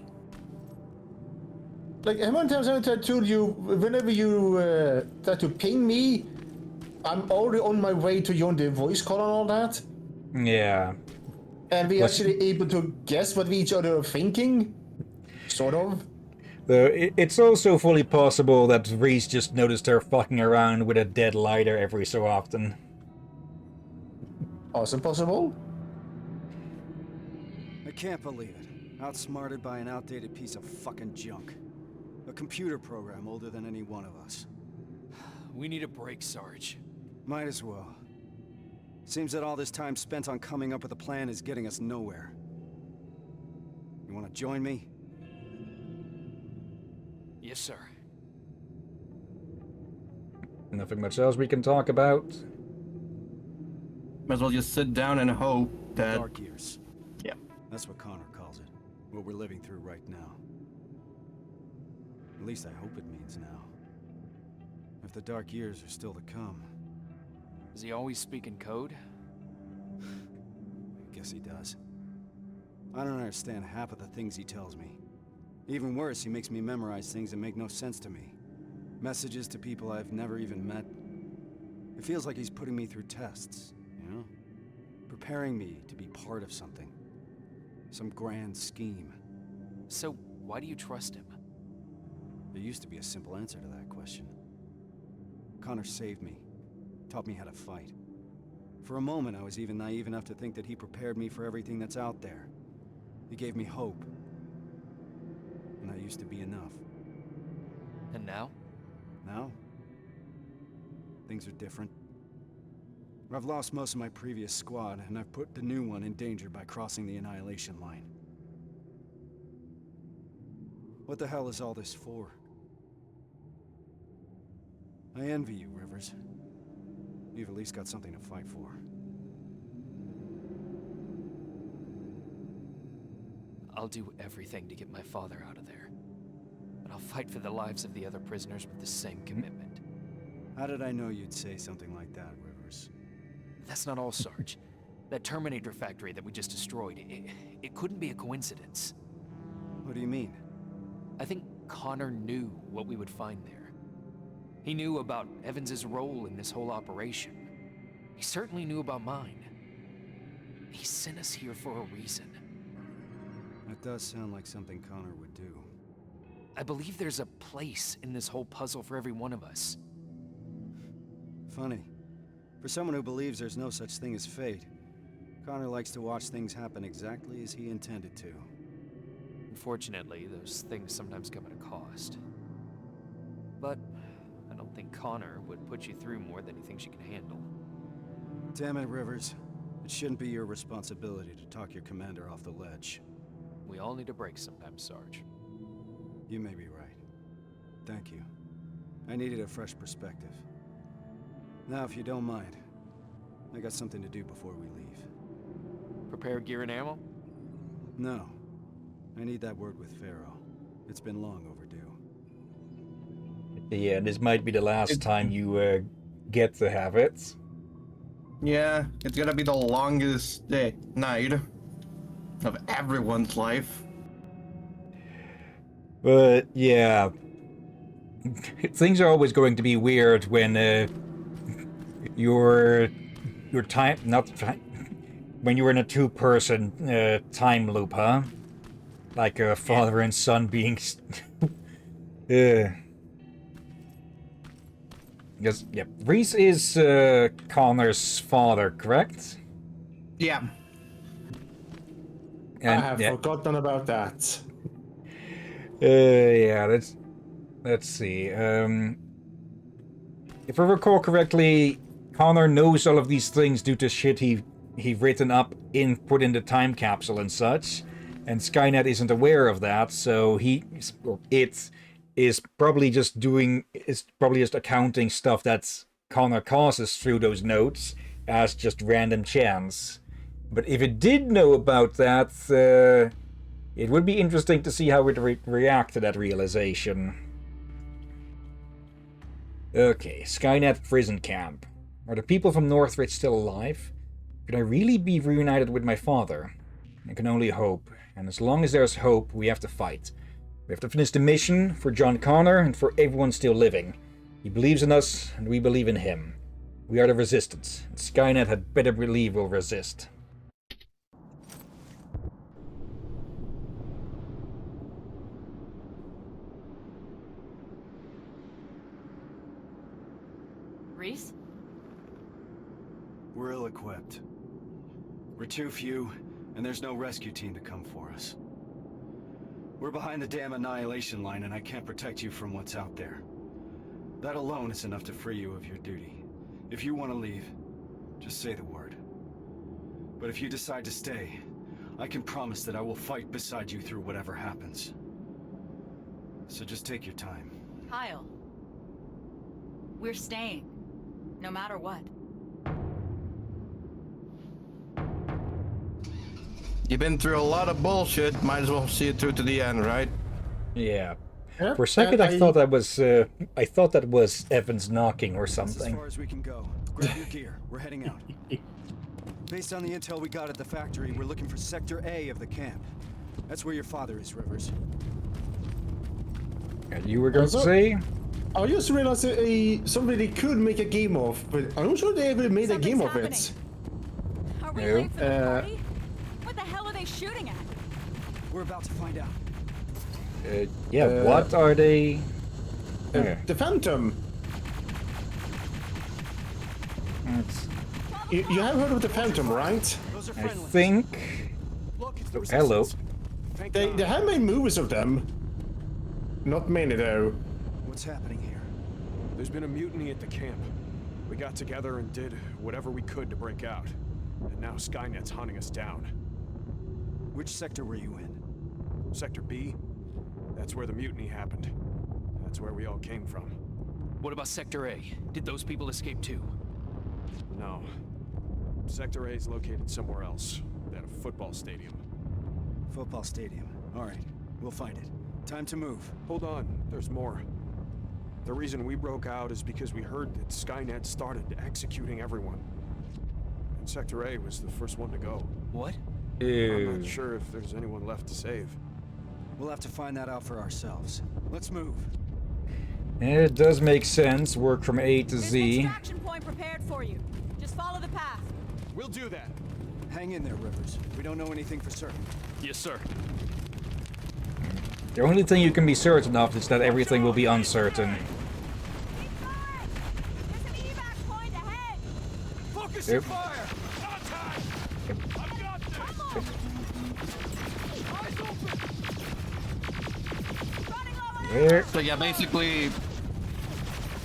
how many times have I told you, whenever you try to ping me, I'm already on my way to join the voice call and all that. Yeah. And we actually able to guess what we each other are thinking, sort of. It's also fully possible that Reese just noticed her fucking around with a dead lighter every so often. Also possible. I can't believe it. Outsmarted by an outdated piece of fucking junk. A computer program older than any one of us. We need a break, Sarge. Might as well. Seems that all this time spent on coming up with a plan is getting us nowhere. You want to join me? Yes, sir. Nothing much else we can talk about. Might as well just sit down and hope that. Dark years. Yeah. That's what Connor calls it. What we're living through right now. At least I hope it means now. If the dark years are still to come. Does he always speak in code? Guess he does. I don't understand half of the things he tells me. Even worse, he makes me memorize things that make no sense to me. Messages to people I've never even met. It feels like he's putting me through tests, you know? Preparing me to be part of something. Some grand scheme. So, why do you trust him? There used to be a simple answer to that question. Connor saved me. Taught me how to fight. For a moment, I was even naive enough to think that he prepared me for everything that's out there. He gave me hope. And that used to be enough. And now? Now? Things are different. I've lost most of my previous squad, and I've put the new one in danger by crossing the annihilation line. What the hell is all this for? I envy you, Rivers. You've at least got something to fight for. I'll do everything to get my father out of there. But I'll fight for the lives of the other prisoners with the same commitment. How did I know you'd say something like that, Rivers? That's not all, Sarge. That Terminator factory that we just destroyed, it couldn't be a coincidence. What do you mean? I think Connor knew what we would find there. He knew about Evans's role in this whole operation. He certainly knew about mine. He sent us here for a reason. That does sound like something Connor would do. I believe there's a place in this whole puzzle for every one of us. Funny. For someone who believes there's no such thing as fate, Connor likes to watch things happen exactly as he intended to. Unfortunately, those things sometimes come at a cost. But I don't think Connor would put you through more than he thinks you can handle. Damn it, Rivers. It shouldn't be your responsibility to talk your commander off the ledge. We all need a break sometimes, Sarge. You may be right. Thank you. I needed a fresh perspective. Now, if you don't mind, I got something to do before we leave. Prepare gear and ammo? No. I need that word with Pharaoh. It's been long overdue. Yeah, this might be the last time you get to have it. Yeah, it's gonna be the longest night of everyone's life. But yeah, things are always going to be weird when your time when you're in a two-person time loop, huh? Like a father and son being. Because yeah, Reese is Connor's father, correct? Yeah. And, I have forgotten about that. Yeah, let's see. If I recall correctly, Connor knows all of these things due to shit he written up put in the time capsule and such, and Skynet isn't aware of that, so it is probably just accounting stuff that Connor causes through those notes as just random chance. But if it did know about that, it would be interesting to see how it would react to that realization. Okay, Skynet prison camp. Are the people from Northridge still alive? Could I really be reunited with my father? I can only hope, and as long as there's hope, we have to fight. We have to finish the mission for John Connor and for everyone still living. He believes in us, and we believe in him. We are the Resistance, and Skynet had better believe we'll resist. Reese? We're ill-equipped. We're too few, and there's no rescue team to come for us. We're behind the damn annihilation line, and I can't protect you from what's out there. That alone is enough to free you of your duty. If you want to leave, just say the word. But if you decide to stay, I can promise that I will fight beside you through whatever happens. So just take your time. Kyle. We're staying. No matter what. You've been through a lot of bullshit. Might as well see it through to the end, right? Yeah. Yep, For a second, I thought that was Evans knocking or That's as something. far as we can go. Grab your gear. We're heading out. Based on the intel we got at the factory, we're looking for Sector A of the camp. That's where your father is, Rivers. And you were going to Also- say? I just realized something they could make a game of, but I'm not sure they ever made a game of it. Are we No. late for the party? What the hell are they shooting at? We're about to find out. Yeah, what are they? Okay. The Phantom. That's- You have heard of the Phantom, right? Those are I friendlies. think... Look, it's the Hello. resistance. Thank They God. have made movies of them. Not many though. What's happening here? There's been a mutiny at the camp. We got together and did whatever we could to break out. And now Skynet's hunting us down. Which sector were you in? Sector B? That's where the mutiny happened. That's where we all came from. What about Sector A? Did those people escape too? No. Sector A is located somewhere else. At a football stadium. Football stadium. All right, we'll find it. Time to move. Hold on, there's more. The reason we broke out is because we heard that Skynet started executing everyone. And Sector A was the first one to go. What? I'm Ew. not sure if there's anyone left to save. We'll have to find that out for ourselves. Let's move. It does make sense. Work from A to There's an Z. extraction point prepared for you. Just follow the path. We'll do that. Hang in there, Rivers. We don't know anything for certain. Yes, sir. The only thing you can be certain of is that everything will be uncertain. Keep going! There's an evac point ahead! Focus Yep. your fire! Contact! I've got this! Come on! Eyes open! Running low on There. So yeah, basically,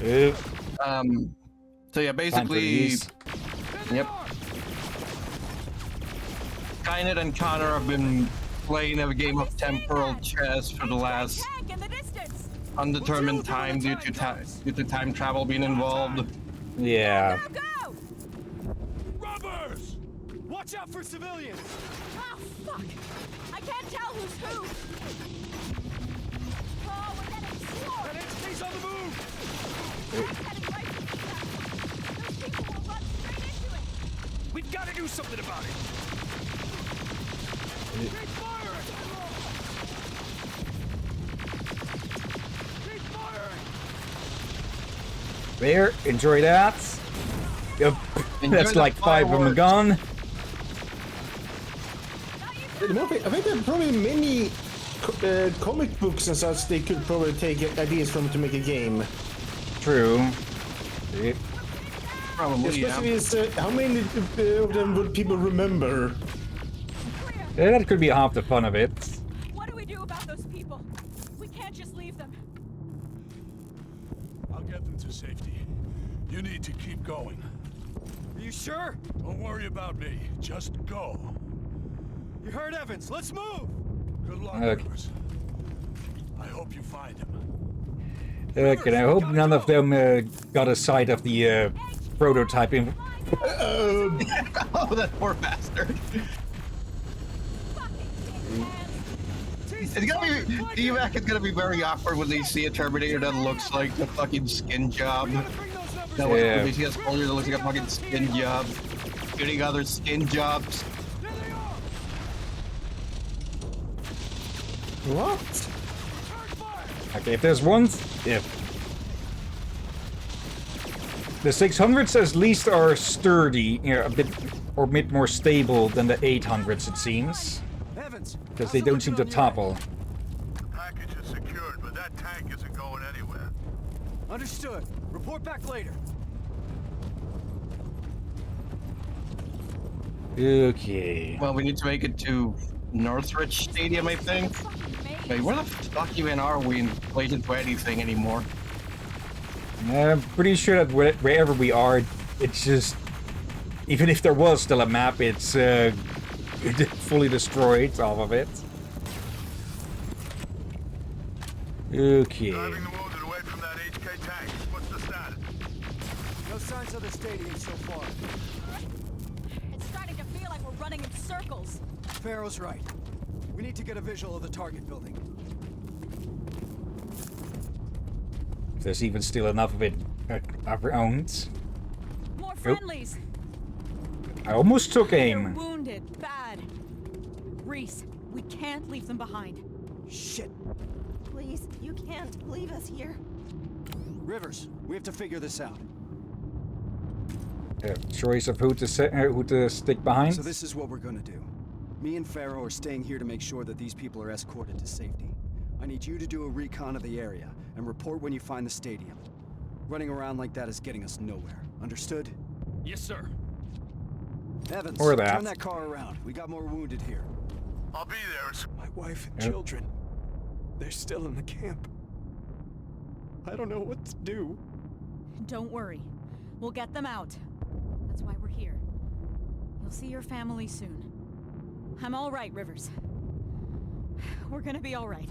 Yep. um, Time for basically, these. yep. Skynet and Connor have been playing a game of temporal chess for the last tank in the distance! undetermined time due to time travel being involved. Yeah. Go, go! Robbers! Watch out for civilians! Oh, fuck! I can't tell who's who! Oh, we're getting swarmed! That entity's on the move! We're heading right for the evac. Those people will run straight into it! We've got to do something about it. Keep firing! Keep firing! There. Enjoy that. Yep. Enjoy That's the like 5 of them fireworks. gone. I think there are probably many comic books and such they could probably take ideas from to make a game. True. Yep. Probably, yeah. Especially is how many of them would people remember? Yeah, that could be half the fun of it. What do we do about those people? We can't just leave them. I'll get them to safety. You need to keep going. Are you sure? Don't worry about me. Just go. You heard Evans. Let's move! Good luck, Okay. Rivers. I hope you find him. Okay, I hope none of them got a sight of the prototyping. Oh, that poor bastard. It's gonna be, D-Mac is gonna be very awkward when they see a Terminator that looks like a fucking skin job. That way, when they see a soldier that looks like a fucking skin job. Shooting other skin jobs. What? Okay, if there's one... If... The 600s at least are sturdy, you know, a bit more stable than the 800s, it seems. Because they don't seem to topple. The package is secured, but that tank isn't going anywhere. Understood. Report back later. Okay. Well, we need to make it to Northridge Stadium, I think. Wait, where the fuck even are we in relation to anything anymore? I'm pretty sure that wherever we are, it's just... Even if there was still a map, it's fully destroyed off of it. Okay. Driving the wounded away from that HK tank. What's the status? No signs of the stadium so far. It's starting to feel like we're running in circles. Pharaoh's right. We need to get a visual of the target building. If there's even still enough of it around. More friendlies. I almost took They're aim. wounded, bad. Reese, we can't leave them behind. Shit. Please, you can't leave us here. Rivers, we have to figure this out. Choice of who to stick behind. So this is what we're gonna do. Me and Pharaoh are staying here to make sure that these people are escorted to safety. I need you to do a recon of the area and report when you find the stadium. Running around like that is getting us nowhere. Understood? Yes, sir. Evans, Or that. turn that car around. We got more wounded here. I'll be there as My wife and Yep. children, they're still in the camp. I don't know what to do. Don't worry. We'll get them out. That's why we're here. You'll see your family soon. I'm all right, Rivers. We're gonna be all right.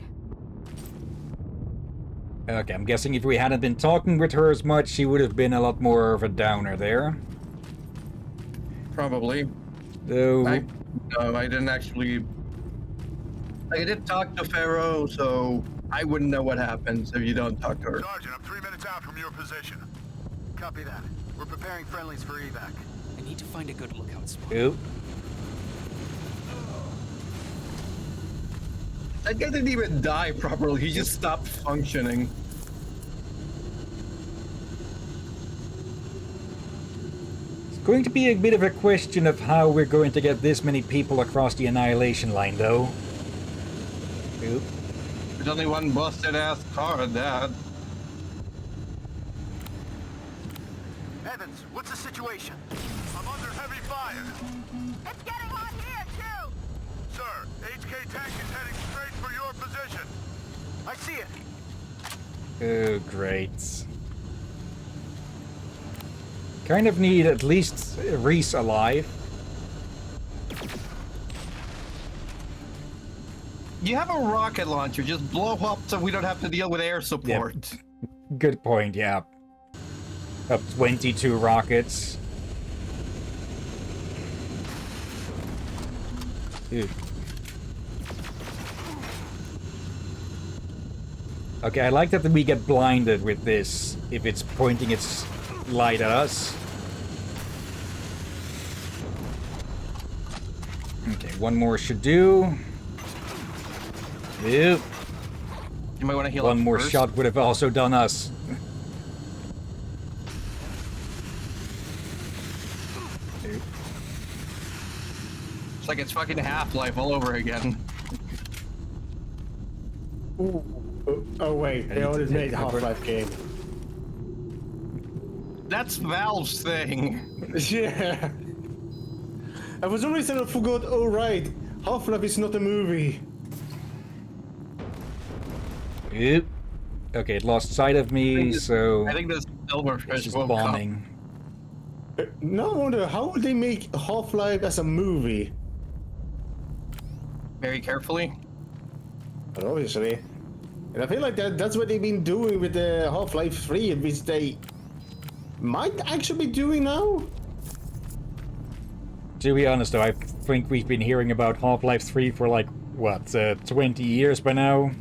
Okay, I'm guessing if we hadn't been talking with her as much, she would have been a lot more of a downer there. Probably. Though... No, I didn't actually... I did talk to Pharaoh, so I wouldn't know what happens if you don't talk to her. Sergeant, I'm 3 minutes out from your position. Copy that. We're preparing friendlies for evac. I need to find a good lookout spot. Oop. That guy didn't even die properly, he just stopped functioning. It's going to be a bit of a question of how we're going to get this many people across the annihilation line, though. Oop. There's only one busted ass car at that. Evans, what's the situation? I'm under heavy fire. It's getting hot here, too! Sir, HK tank is heading straight for your position. I see it. Oh, great. Kind of need at least Reese alive. You have a rocket launcher, just blow up so we don't have to deal with air support. Good point, yeah. Up 22 rockets. Ew. Okay, I like that we get blinded with this if it's pointing its light at us. Okay, one more should do. Yep. You might want to heal One up more first. shot would have also done us. It's like it's fucking Half-Life all over again. Ooh. Oh wait, they already made Half-Life game. That's Valve's thing. Yeah. And for some reason I forgot, oh right, Half-Life is not a movie. Yep. Okay, it lost sight of me, so I think the it's silverfish just woke bombing. No wonder, how would they make Half-Life as a movie? up very carefully. But obviously. And I feel like that's what they've been doing with the Half-Life 3, which they might actually be doing now. To be honest, though, I think we've been hearing about Half-Life 3 for like, what, 20 years by now?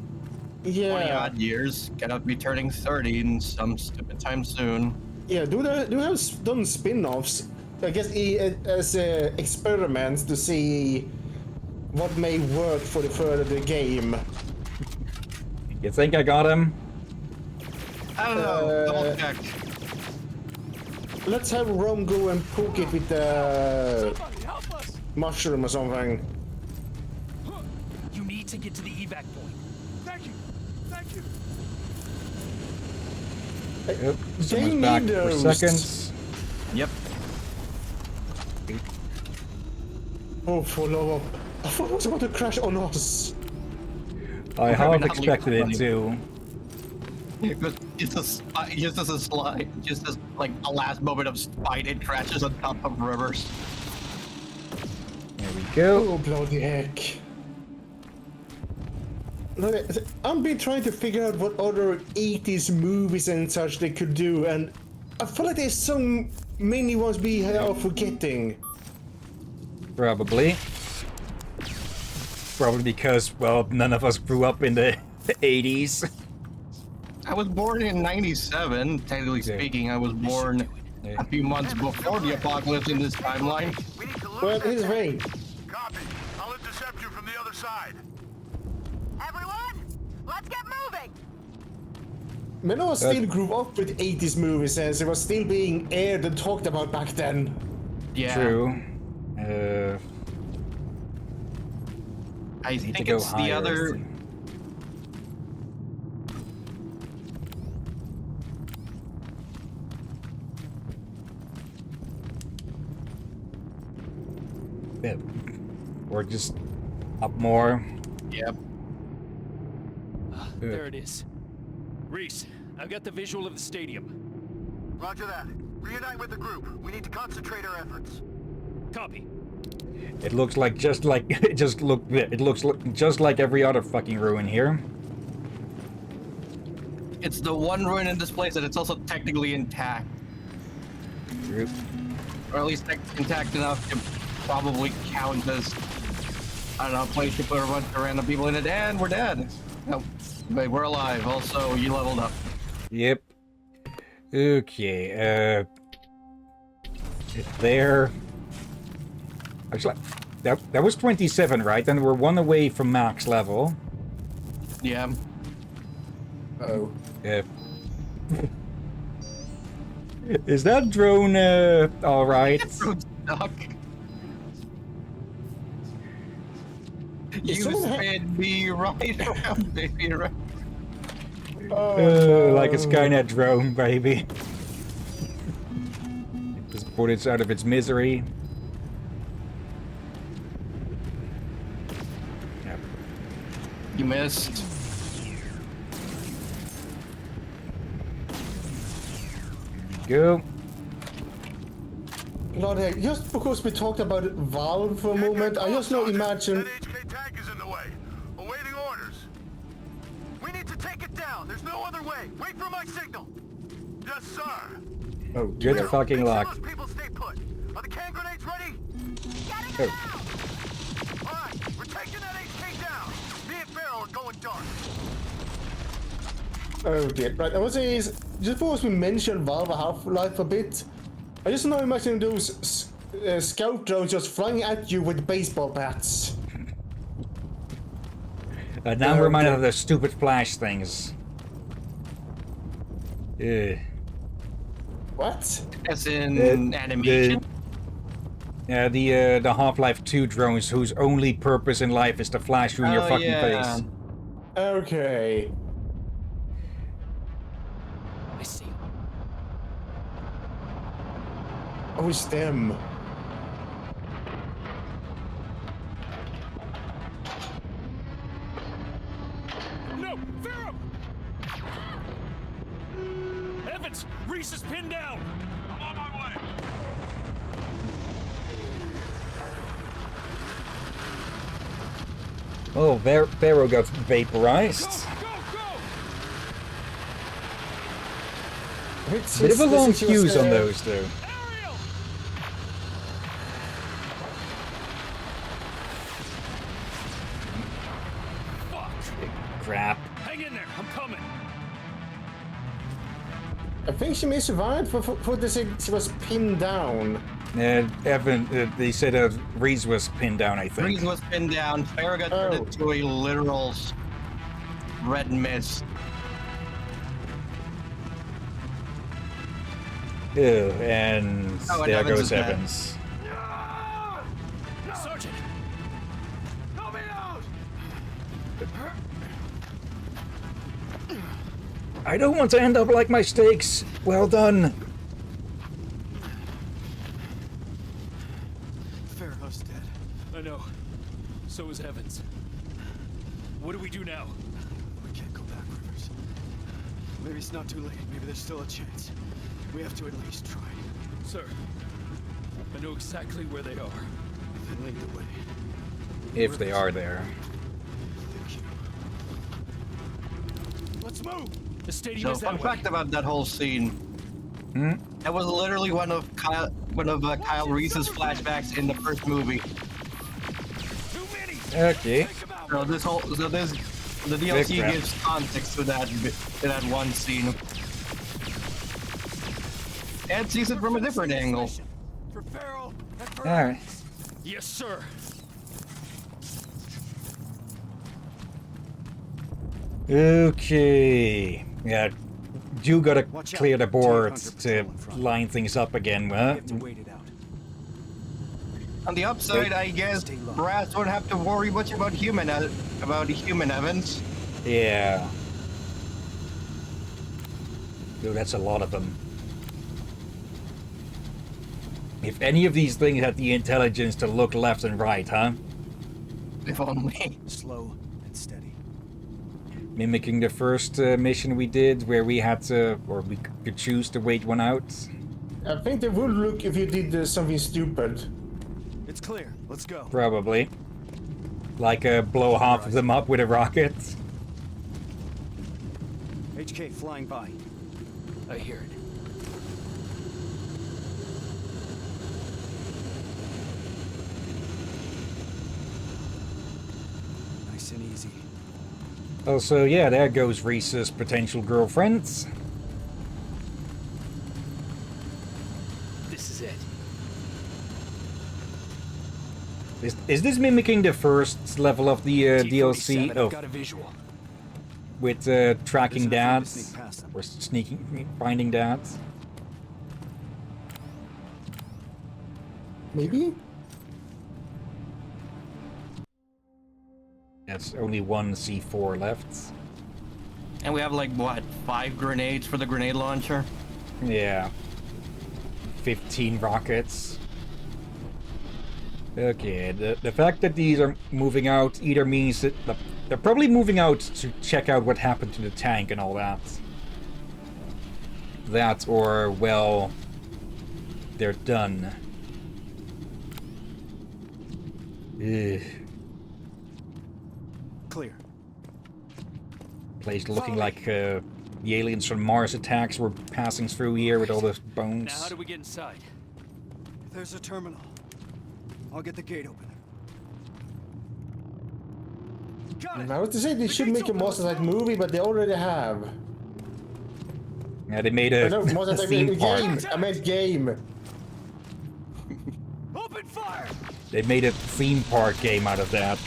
20 odd years. Gonna be turning 30 in some stupid time soon. Yeah, do they have done spin-offs? I guess as experiments to see what may work for the further the game. You think I got him? I don't know. Double check. Let's have Rome go and poke it with the mushroom or something. You need to get to the evac point. Thank you. Thank you. Yep. They Someone's need back those. for seconds. Yep. Oh, for love! I thought it was about to crash on us. I Probably half not expected it leaving to. Just as a slide, just as like a last moment of spite, it crashes on top of Rivers. There we go. Oh, bloody heck. Look, I've been trying to figure out what other 80s movies and such they could do, and I feel like there's so many ones we are forgetting. Probably. Probably because, well, none of us grew up in the 80s. I was born in '97. Technically speaking, I was born a few months before the apocalypse in this timeline. We need to lose Well, that here's tank. Ray. Copy. I'll intercept you from the other side. Everyone, let's get moving. Mano still grew up with 80s movies as it was still being aired and talked about back then. Yeah. True. I Need to think go it's the higher. other. Yeah. Or just up more. Yep. There it is. Reese, I've got the visual of the stadium. Roger that. Reunite with the group. We need to concentrate our efforts. Copy. It looks like just like every other fucking ruin here. It's the one ruin in this place that it's also technically intact, True. or at least intact enough to probably count as, I don't know, a place to put a bunch of random people in it, and we're dead. No, but we're alive. Also, you leveled up. Yep. Okay, there. Actually, that was 27, right? And we're one away from max level. Yeah. Oh. Is that drone, alright? Drone's stuck. You someone spin me right around, baby. Right. Like a Skynet drone, baby. Just put it out of its misery. Yep. You missed. Go. Lord, heck, just because we talked about Valve for a moment, I just now imagine. That HK tank is in the way. Awaiting orders. We need to take it down. There's no other way. Wait for my signal. Yes, sir. Oh, Good dear. fucking Make sure luck. those people stay put. Are the can grenades ready? Getting Oh. it out. All right, we're taking that HK down. Me and Barrow are going dark. Oh dear. Right, I was saying, just because we mentioned Valve Half-Life a bit, I just now imagine those scout drones just flying at you with baseball bats. Now I'm reminded of those stupid flash things. What? As in animation. The Half-Life 2 drones whose only purpose in life is to flash you in your fucking face. Okay. I see. Oh, it's them. No! Vera! Evans! Reese is pinned down! I'm on my way! Oh, Barrow got vaporized. Go! Go! Bit of a long fuse on those, though. Crap. Hang in there, I'm coming. I think she may survive. For they said she was pinned down. Evan, they said Reese was pinned down, I think. Reese was pinned down. Farrah got turned into a literal red mist. Ew, and there goes Evans. Sergeant! Help me out! I don't want to end up like my steaks. Well done. Farrah's dead. I know. So is Evans. What do we do now? We can't go back, Rivers. Maybe it's not too late. Maybe there's still a chance. We have to at least try. Sir, I know exactly where they are. Then lead the way. If they are there. Thank you. Let's move! The stadium So, is fun that way. fact about that whole scene. That was literally one of Kyle Reese's flashbacks in the first movie. Too many! Okay. So the DLC crap. gives context to that one scene. And sees it from a different angle. For Farrell and for Alright. Yes, sir. Okay. Yeah. You gotta Watch out. clear the board Hunter to patrol in front. line things up again, We huh? have to wait it out. On the upside, I guess Stay low. Brass won't have to worry much about human Evans. Yeah. Dude, that's a lot of them. If any of these things had the intelligence to look left and right, huh? If only. Slow and steady. Mimicking the first mission we did, where we had to, or we could choose to wait one out. I think they would look if you did something stupid. It's clear. Let's go. Probably. Like blow half of them up with a rocket. HK flying by. I hear it. Nice and easy. Also, yeah, there goes Reese's potential girlfriends. This is it. Is this mimicking the first level of the DLC? T-47, Oh, I've got a visual. with tracking There's nothing to dads sneak past them. or sneaking, finding dads. Maybe? That's only one C4 left. And we have like what, 5 grenades for the grenade launcher? Yeah. 15 rockets. Okay, the fact that these are moving out either means that they're probably moving out to check out what happened to the tank and all that. That or, well, they're done. Ugh. Clear. Place looking like the aliens from Mars attacks were passing through here with all the bones. Now, how do we get inside? There's a terminal. I'll get the gate open. I was to say they should make a Monster Attack movie, but they already have. Yeah, they made a, No, Monster a Attack theme game. park. I meant game. Open fire! They made a theme park game out of that.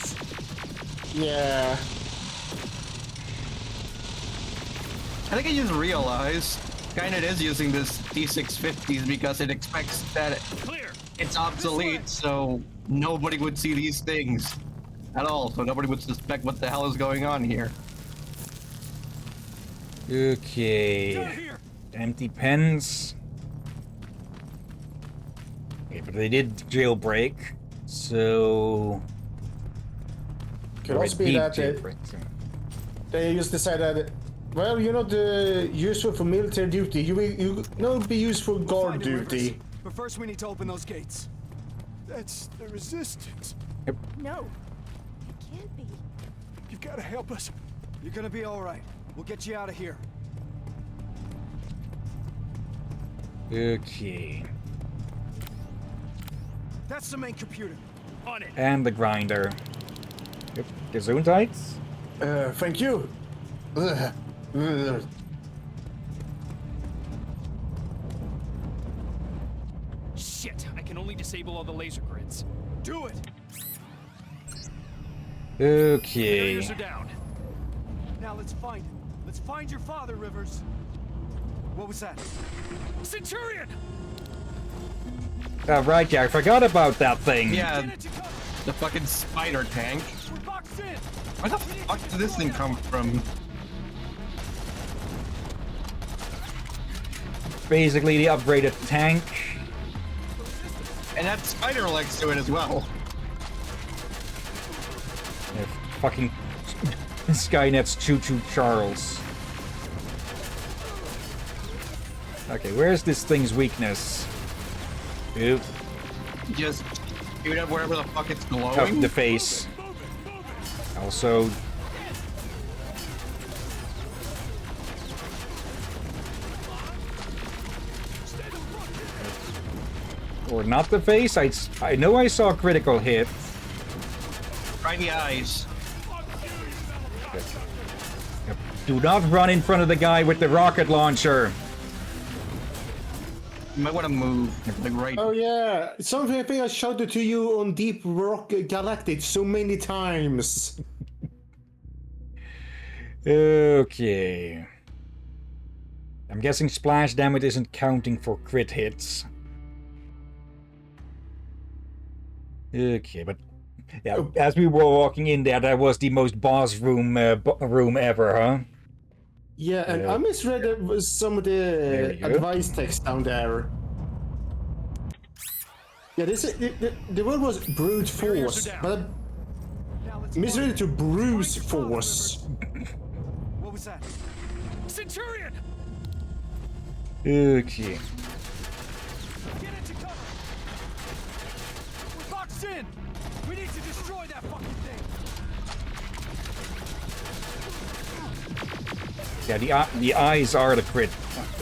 Yeah. I think I just realized Skynet is using this T650s because it expects that Clear! it's obsolete, so nobody would see these things at all, so nobody would suspect what the hell is going on here. Okay. Empty pens. Okay, but they did jailbreak, so... Could or also a be deep that jailbreak. they just decided, well, you're not useful for military duty. You not be used for guard Find it, Rivers. duty. But first we need to open those gates. That's the resistance. No. It can't be. You've got to help us. You're gonna be all right. We'll get you out of here. Okay. That's the main computer. On it. And the grinder. Yep. Gesundheit. Thank you. Ugh. Ugh. Shit, I can only disable all the laser grids. Do it. Okay. Barriers are down. Now let's find him. Let's find your father, Rivers. What was that? Centurion! Right, yeah, I forgot about that thing. Yeah, the fucking spider tank. We're boxed in. Where the fuck did this thing come from? Basically the upgraded tank. And that spider legs to it as well. Yeah, fucking Skynet's Choo Choo Charles. Okay, where's this thing's weakness? Oop. Just shoot it wherever the fuck it's glowing. Oh, the face. Also... Or not the face? I know I saw a critical hit. Right in the eyes. Yep. Do not run in front of the guy with the rocket launcher. You might want to move, like right. Oh yeah, something I think I shouted to you on Deep Rock Galactic so many times. Okay. I'm guessing splash damage isn't counting for crit hits. Okay, but yeah, as we were walking in there, that was the most boss room room ever, huh? Yeah, and I misread some of the advice text down there. Yeah, this the word was brute force, but I misread it to bruise force. What was that? Centurion! Okay. Get into cover. We're boxed in. We need to destroy that fucking thing. Yeah, the eyes are the crit.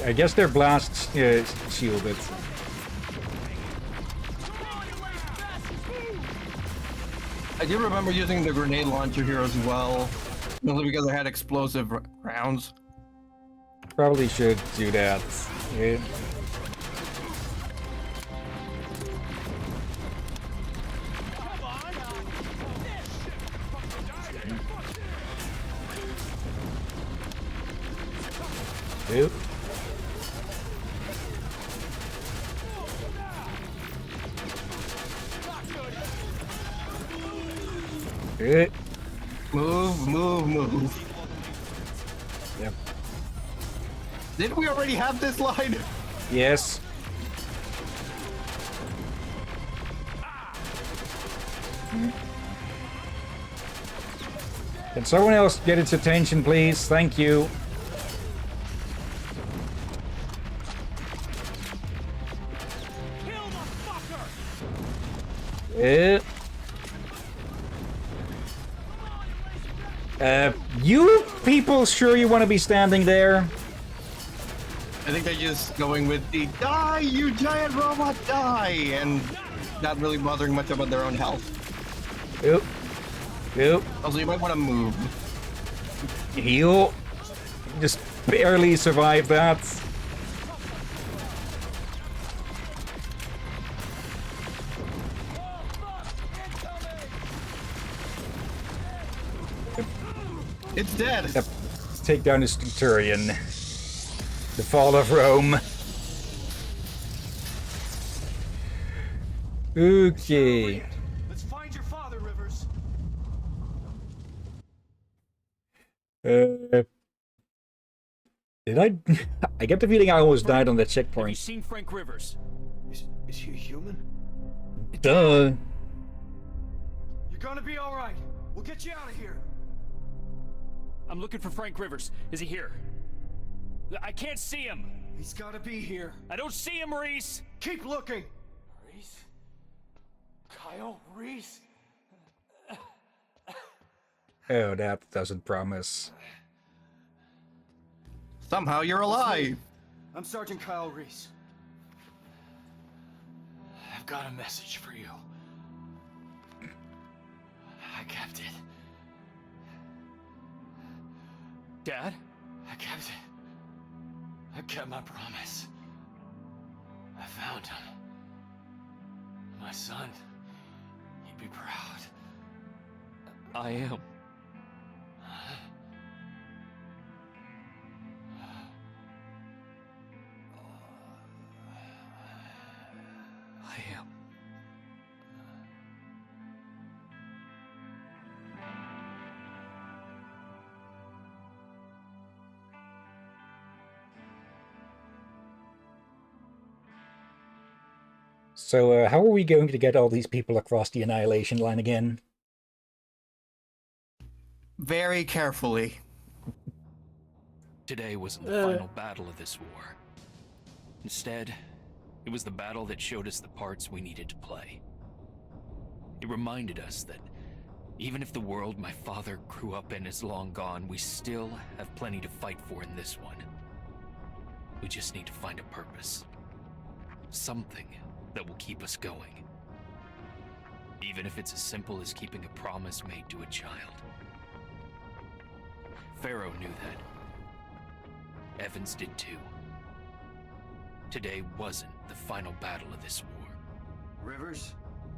I guess they're blast shielded. I do remember using the grenade launcher here as well, mostly because I had explosive rounds. Probably should do that. Yeah. Oop. Good. Move. Yep. Didn't we already have this line? Yes. Can someone else get its attention, please? Thank you. You people sure you want to be standing there? I think they're just going with the die, you giant robot, die, and not really bothering much about their own health. Oop. Oop. Also, you might want to move. Heal. Just barely survived that. It's dead. Yep. Let's take down the Centurion. The fall of Rome. Okay. Let's find your father, Rivers. Did I? I get the feeling I almost died on that Have you checkpoint. seen Frank Rivers? Is he a human? Duh. You're gonna be all right. We'll get you out of here. I'm looking for Frank Rivers. Is he here? I can't see him. He's gotta be here. I don't see him, Reese. Keep looking. Reese? Kyle Reese? Oh, that doesn't promise. Somehow you're alive. I'm Sergeant Kyle Reese. I've got a message for you. I kept it. Dad? I kept it. I kept my promise. I found him. My son. He'd be proud. I am. I am. So, how are we going to get all these people across the annihilation line again? Very carefully. Today wasn't the final battle of this war. Instead, it was the battle that showed us the parts we needed to play. It reminded us that even if the world my father grew up in is long gone, we still have plenty to fight for in this one. We just need to find a purpose. Something that will keep us going. Even if it's as simple as keeping a promise made to a child. Pharaoh knew that. Evans did too. Today wasn't the final battle of this war. Rivers?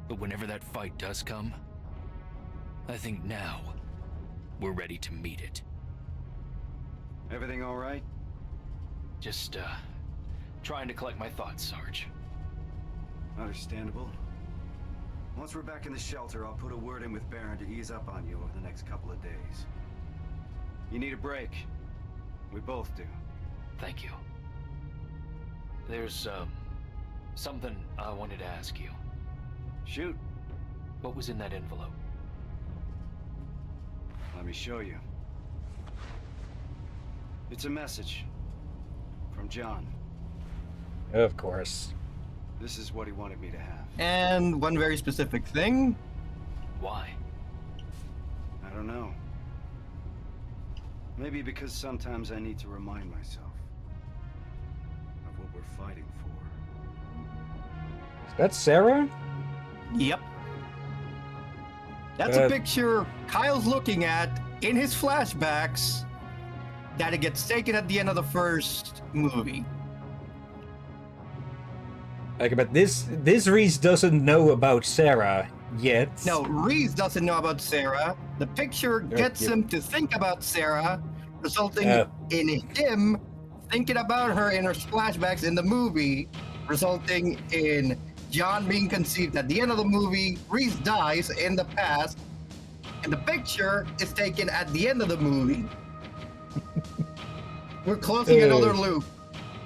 But whenever that fight does come, I think now we're ready to meet it. Everything all right? Just, trying to collect my thoughts, Sarge. Understandable. Once we're back in the shelter, I'll put a word in with Baron to ease up on you over the next couple of days. You need a break. We both do. Thank you. There's, something I wanted to ask you. Shoot. What was in that envelope? Let me show you. It's a message. From John. Of course. This is what he wanted me to have. And one very specific thing. Why? I don't know. Maybe because sometimes I need to remind myself of what we're fighting for. Is that Sarah? Yep. That's a picture Kyle's looking at in his flashbacks that it gets taken at the end of the first movie. Okay, but this Reese doesn't know about Sarah yet. No, Reese doesn't know about Sarah. The picture gets him to think about Sarah, resulting in him thinking about her in her flashbacks in the movie, resulting in John being conceived at the end of the movie. Reese dies in the past, and the picture is taken at the end of the movie. We're closing another loop.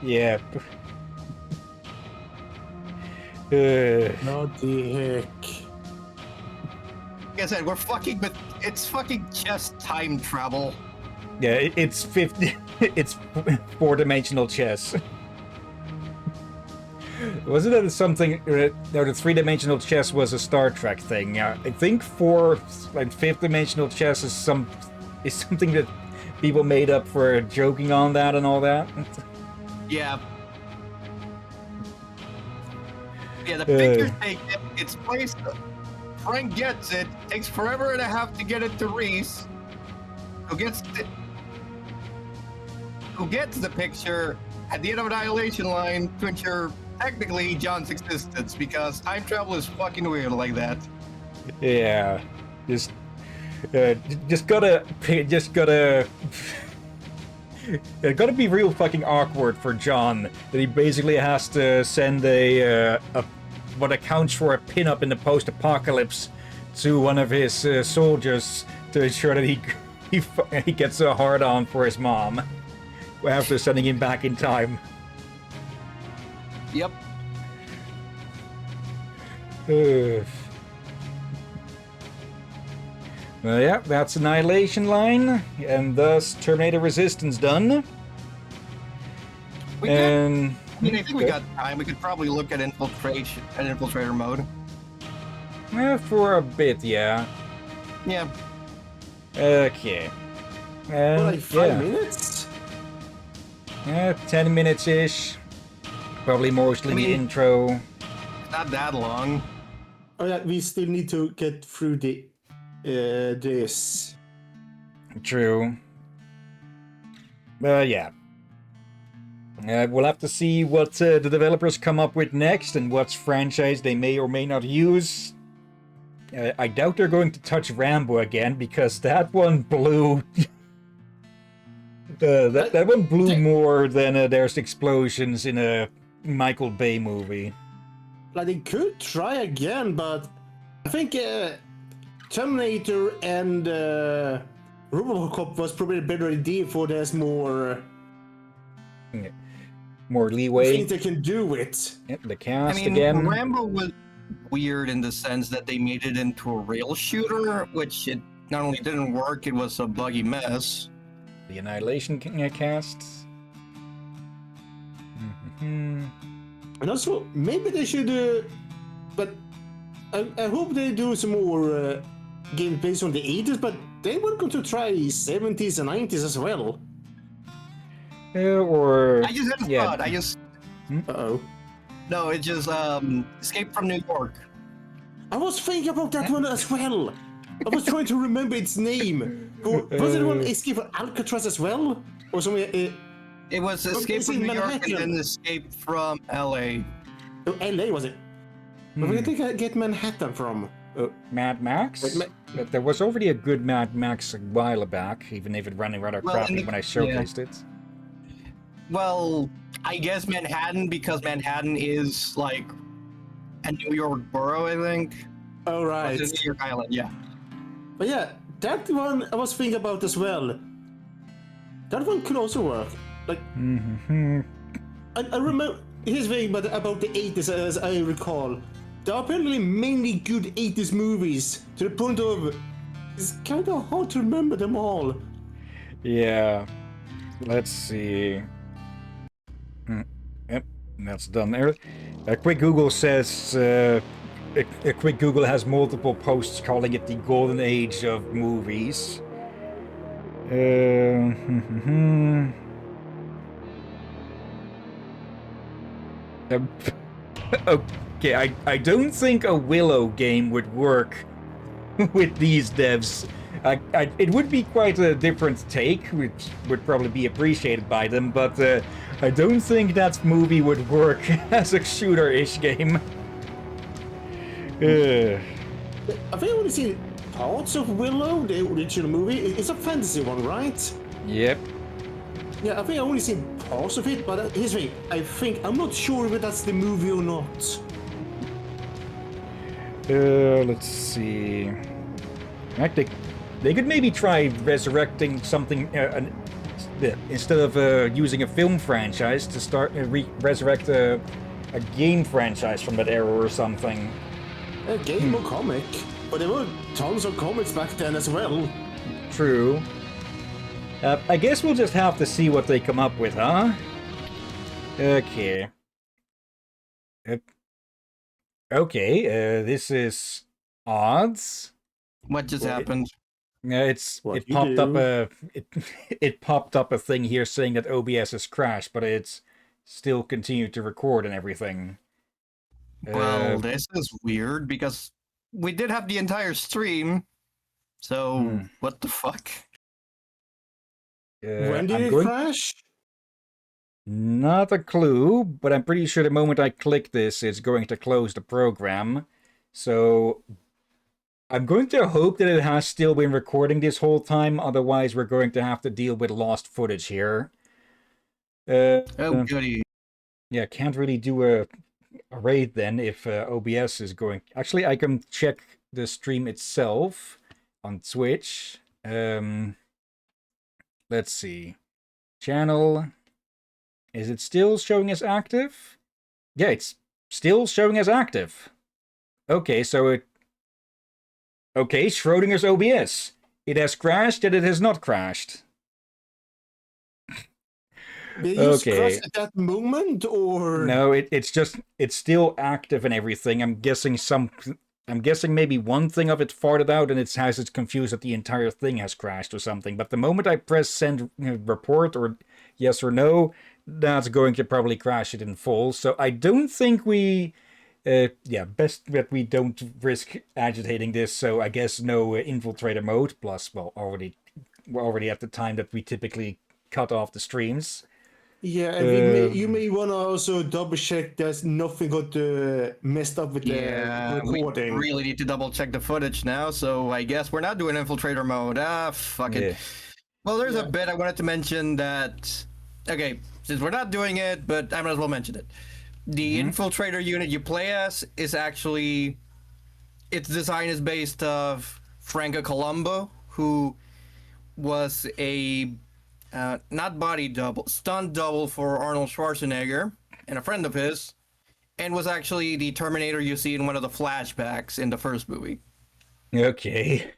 Yeah. What the heck? Like I said, we're fucking with. It's fucking just time travel. Yeah, it's 50. It's 4-dimensional chess. Wasn't it something? No, the 3-dimensional chess was a Star Trek thing. I think 4th and 5th-dimensional chess is something that people made up for joking on that and all that. Yeah. Yeah, the picture's taken, it's placed, Frank gets it, takes forever and a half to get it to Reese, who gets the picture at the end of Annihilation Line to ensure technically John's existence, because time travel is fucking weird like that. Yeah, just gotta it gotta be real fucking awkward for John that he basically has to send a what accounts for a pin-up in the post-apocalypse to one of his soldiers to ensure that he gets a hard-on for his mom after sending him back in time. Yep. Well, yeah, that's Annihilation Line, and thus Terminator Resistance done. I think we got time. We could probably look at infiltrator mode. For a bit, yeah. Yeah. Okay. Like 5 minutes? 10 minutes-ish. Probably mostly the intro. not that long. Oh yeah, we still need to get through the this. True. Yeah. We'll have to see what the developers come up with next and what franchise they may or may not use. I doubt they're going to touch Rambo again because that one blew. That one blew more than there's explosions in a Michael Bay movie. Like they could try again, but I think Terminator and RoboCop was probably a better idea for there's more leeway. things they can do with. Yep, the cast I mean, again. Rambo was weird in the sense that they made it into a rail shooter, which it not only didn't work, it was a buggy mess. The Annihilation cast. And also, maybe they should, but I hope they do some more games based on the 80s, but they were going to try 70s and 90s as well. Or... I just had a thought. I just... Uh-oh. No, it just, Escape from New York. I was thinking about that one as well. I was trying to remember its name. Was it one Escape from Alcatraz as well? Or something? It was Escape from New York and then Escape from LA. Oh, LA was it? Where did they get Manhattan from? Mad Max? But there was already a good Mad Max a while back, even if it ran rather crappy when I showcased it. Well, I guess Manhattan, because Manhattan is like a New York borough, I think. Oh, right. New York Island, yeah. But yeah, that one I was thinking about as well. That one could also work. Like, I remember. Here's the thing about the 80s, as I recall. There are apparently mainly good 80s movies to the point of it's kind of hard to remember them all. Yeah. Let's see. Yep, that's done there. A quick Google says. A quick Google has multiple posts calling it the golden age of movies. Okay, I don't think a Willow game would work with these devs. It would be quite a different take, which would probably be appreciated by them, but I don't think that movie would work as a shooter-ish game. I think I only seen parts of Willow, the original movie. It's a fantasy one, right? Yep. Yeah, I think I only seen parts of it, but here's the thing. I'm not sure if that's the movie or not. Let's see. They could maybe try resurrecting something instead of using a film franchise to start resurrect a game franchise from that era or something. A game or comic, but there were tons of comics back then as well. True. I guess we'll just have to see what they come up with, huh? Okay. Okay, this is odds. What just happened? It popped up a thing here saying that OBS has crashed, but it's still continued to record and everything. Well, this is weird because we did have the entire stream. So what the fuck? When did it crash? Not a clue, but I'm pretty sure the moment I click this, it's going to close the program. So I'm going to hope that it has still been recording this whole time. Otherwise, we're going to have to deal with lost footage here. Oh, goody. Yeah, can't really do a raid then if OBS is going. Actually, I can check the stream itself on Twitch. Let's see. Channel. Is it still showing as active? Yeah, it's still showing as active. Okay, so it... Okay, Schrodinger's OBS. It has crashed and it has not crashed. Did you crash at that moment, or...? No, it's still active and everything. I'm guessing maybe one thing of it farted out and it has it confused that the entire thing has crashed or something. But the moment I press send report or yes or no, that's going to probably crash it in full. So I don't think we Yeah, best that we don't risk agitating this, so I guess no infiltrator mode, plus, well, we're already at the time that we typically cut off the streams. Yeah, and you may want to also double check there's nothing got messed up with the we recording. really need to double check the footage now, so I guess we're not doing infiltrator mode. Fuck it. Yeah. Well, there's a bit I wanted to mention that... Okay, since we're not doing it, but I might as well mention it. The infiltrator unit you play as is actually... Its design is based off Franco Colombo, who was a... not body double, stunt double for Arnold Schwarzenegger, and a friend of his, and was actually the Terminator you see in one of the flashbacks in the first movie. Okay.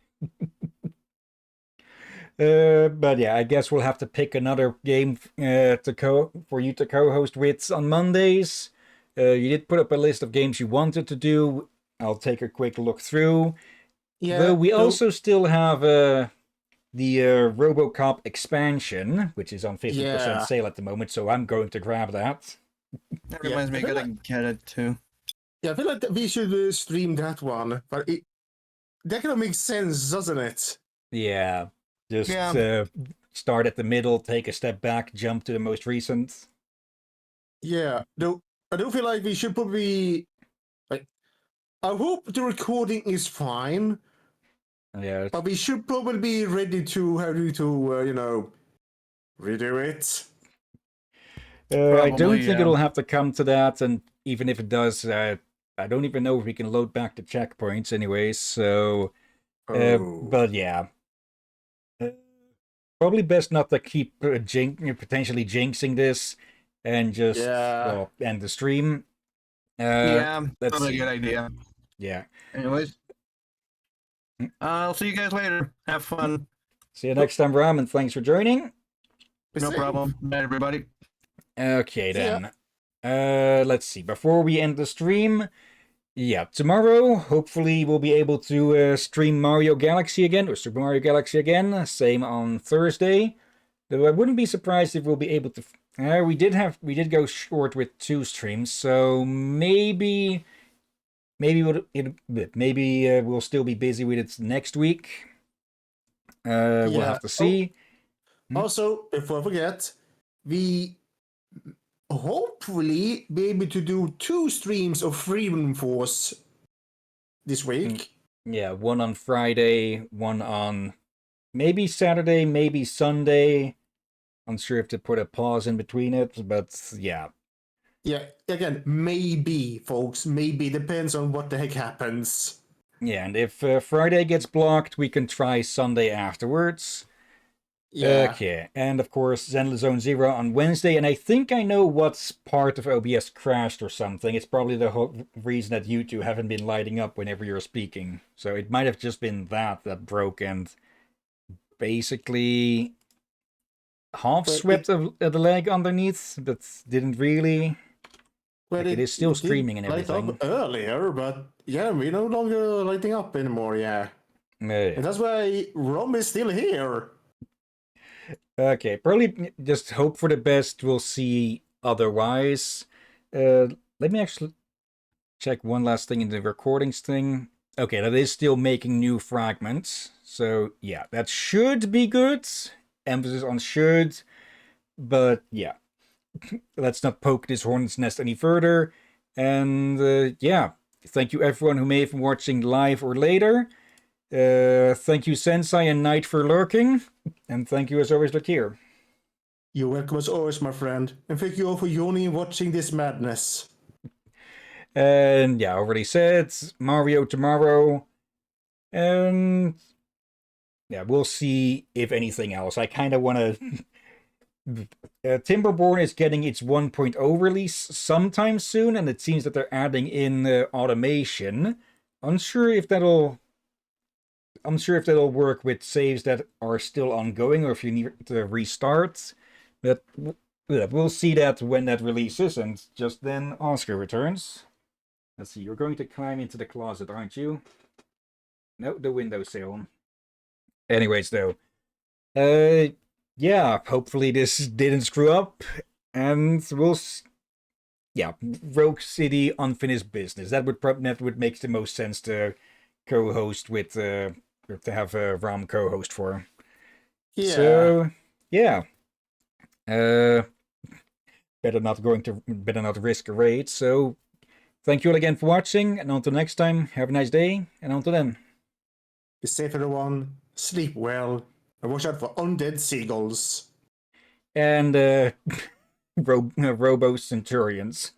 But yeah, I guess we'll have to pick another game for you to co-host with on Mondays. You did put up a list of games you wanted to do. I'll take a quick look through. Yeah. Though we also still have the RoboCop expansion, which is on 50% sale at the moment, so I'm going to grab that. That reminds me, I gotta get it too. Yeah, I feel like we should stream that one, but that kind of makes sense, doesn't it? Yeah, just start at the middle, take a step back, jump to the most recent. Yeah, though I do feel like we should probably like. I hope the recording is fine. Yeah, but we should probably be ready to redo it. I don't think it'll have to come to that, and even if it does, I don't even know if we can load back the checkpoints anyways, so... but yeah. Probably best not to keep potentially jinxing this, and just end the stream. That's let's a good idea. Yeah. Anyways, I'll see you guys later. Have fun. See you next time, Ram, and thanks for joining. No problem. Night, everybody. Okay, then. Let's see. Before we end the stream, tomorrow, hopefully, we'll be able to stream Mario Galaxy again, or Super Mario Galaxy again. Same on Thursday. Though I wouldn't be surprised if we'll be able to... we did go short with 2 streams, so maybe we'll still be busy with it next week. We'll have to see. Also, before I forget, we hopefully be able to do 2 streams of Freedom Force this week. Yeah, one on Friday, one on maybe Saturday, maybe Sunday. Unsure if to put a pause in between it, but yeah. Yeah, again, maybe, folks. Maybe. Depends on what the heck happens. Yeah, and if Friday gets blocked, we can try Sunday afterwards. Yeah. Okay, and of course, Zenless Zone Zero on Wednesday, and I think I know what's part of OBS crashed or something. It's probably the whole reason that you two haven't been lighting up whenever you're speaking. So it might have just been that broke, and basically half swept the leg underneath, but didn't really... Well, it is still streaming and everything. Light up earlier, but yeah, we're no longer lighting up anymore, And that's why Rom is still here. Okay, probably just hope for the best. We'll see otherwise. Let me actually check one last thing in the recordings thing. Okay, that is still making new fragments. So yeah, that should be good. Emphasis on should. But yeah. Let's not poke this hornet's nest any further. And thank you everyone who may have been watching live or later. Thank you Sensei and Knight for lurking. And thank you as always, Lakir. You're welcome as always, my friend. And thank you all for joining and watching this madness. And yeah, already said, Mario tomorrow. And yeah, we'll see if anything else. I kind of want to... Timberborn is getting its 1.0 release sometime soon, and it seems that they're adding in automation. Unsure if that'll work with saves that are still ongoing, or if you need to restart. But we'll see that when that releases, and just then Oscar returns. Let's see, you're going to climb into the closet, aren't you? No, the windowsill. Anyways, though. Yeah, hopefully this didn't screw up, and yeah, Rogue City Unfinished Business. That would make the most sense to co-host with, or to have Ram co-host for. Yeah. So, yeah. Better not risk a raid. So, thank you all again for watching, and until next time, have a nice day, and until then. Be safe, everyone. Sleep well. And watch out for undead seagulls. And, Robo Centurions.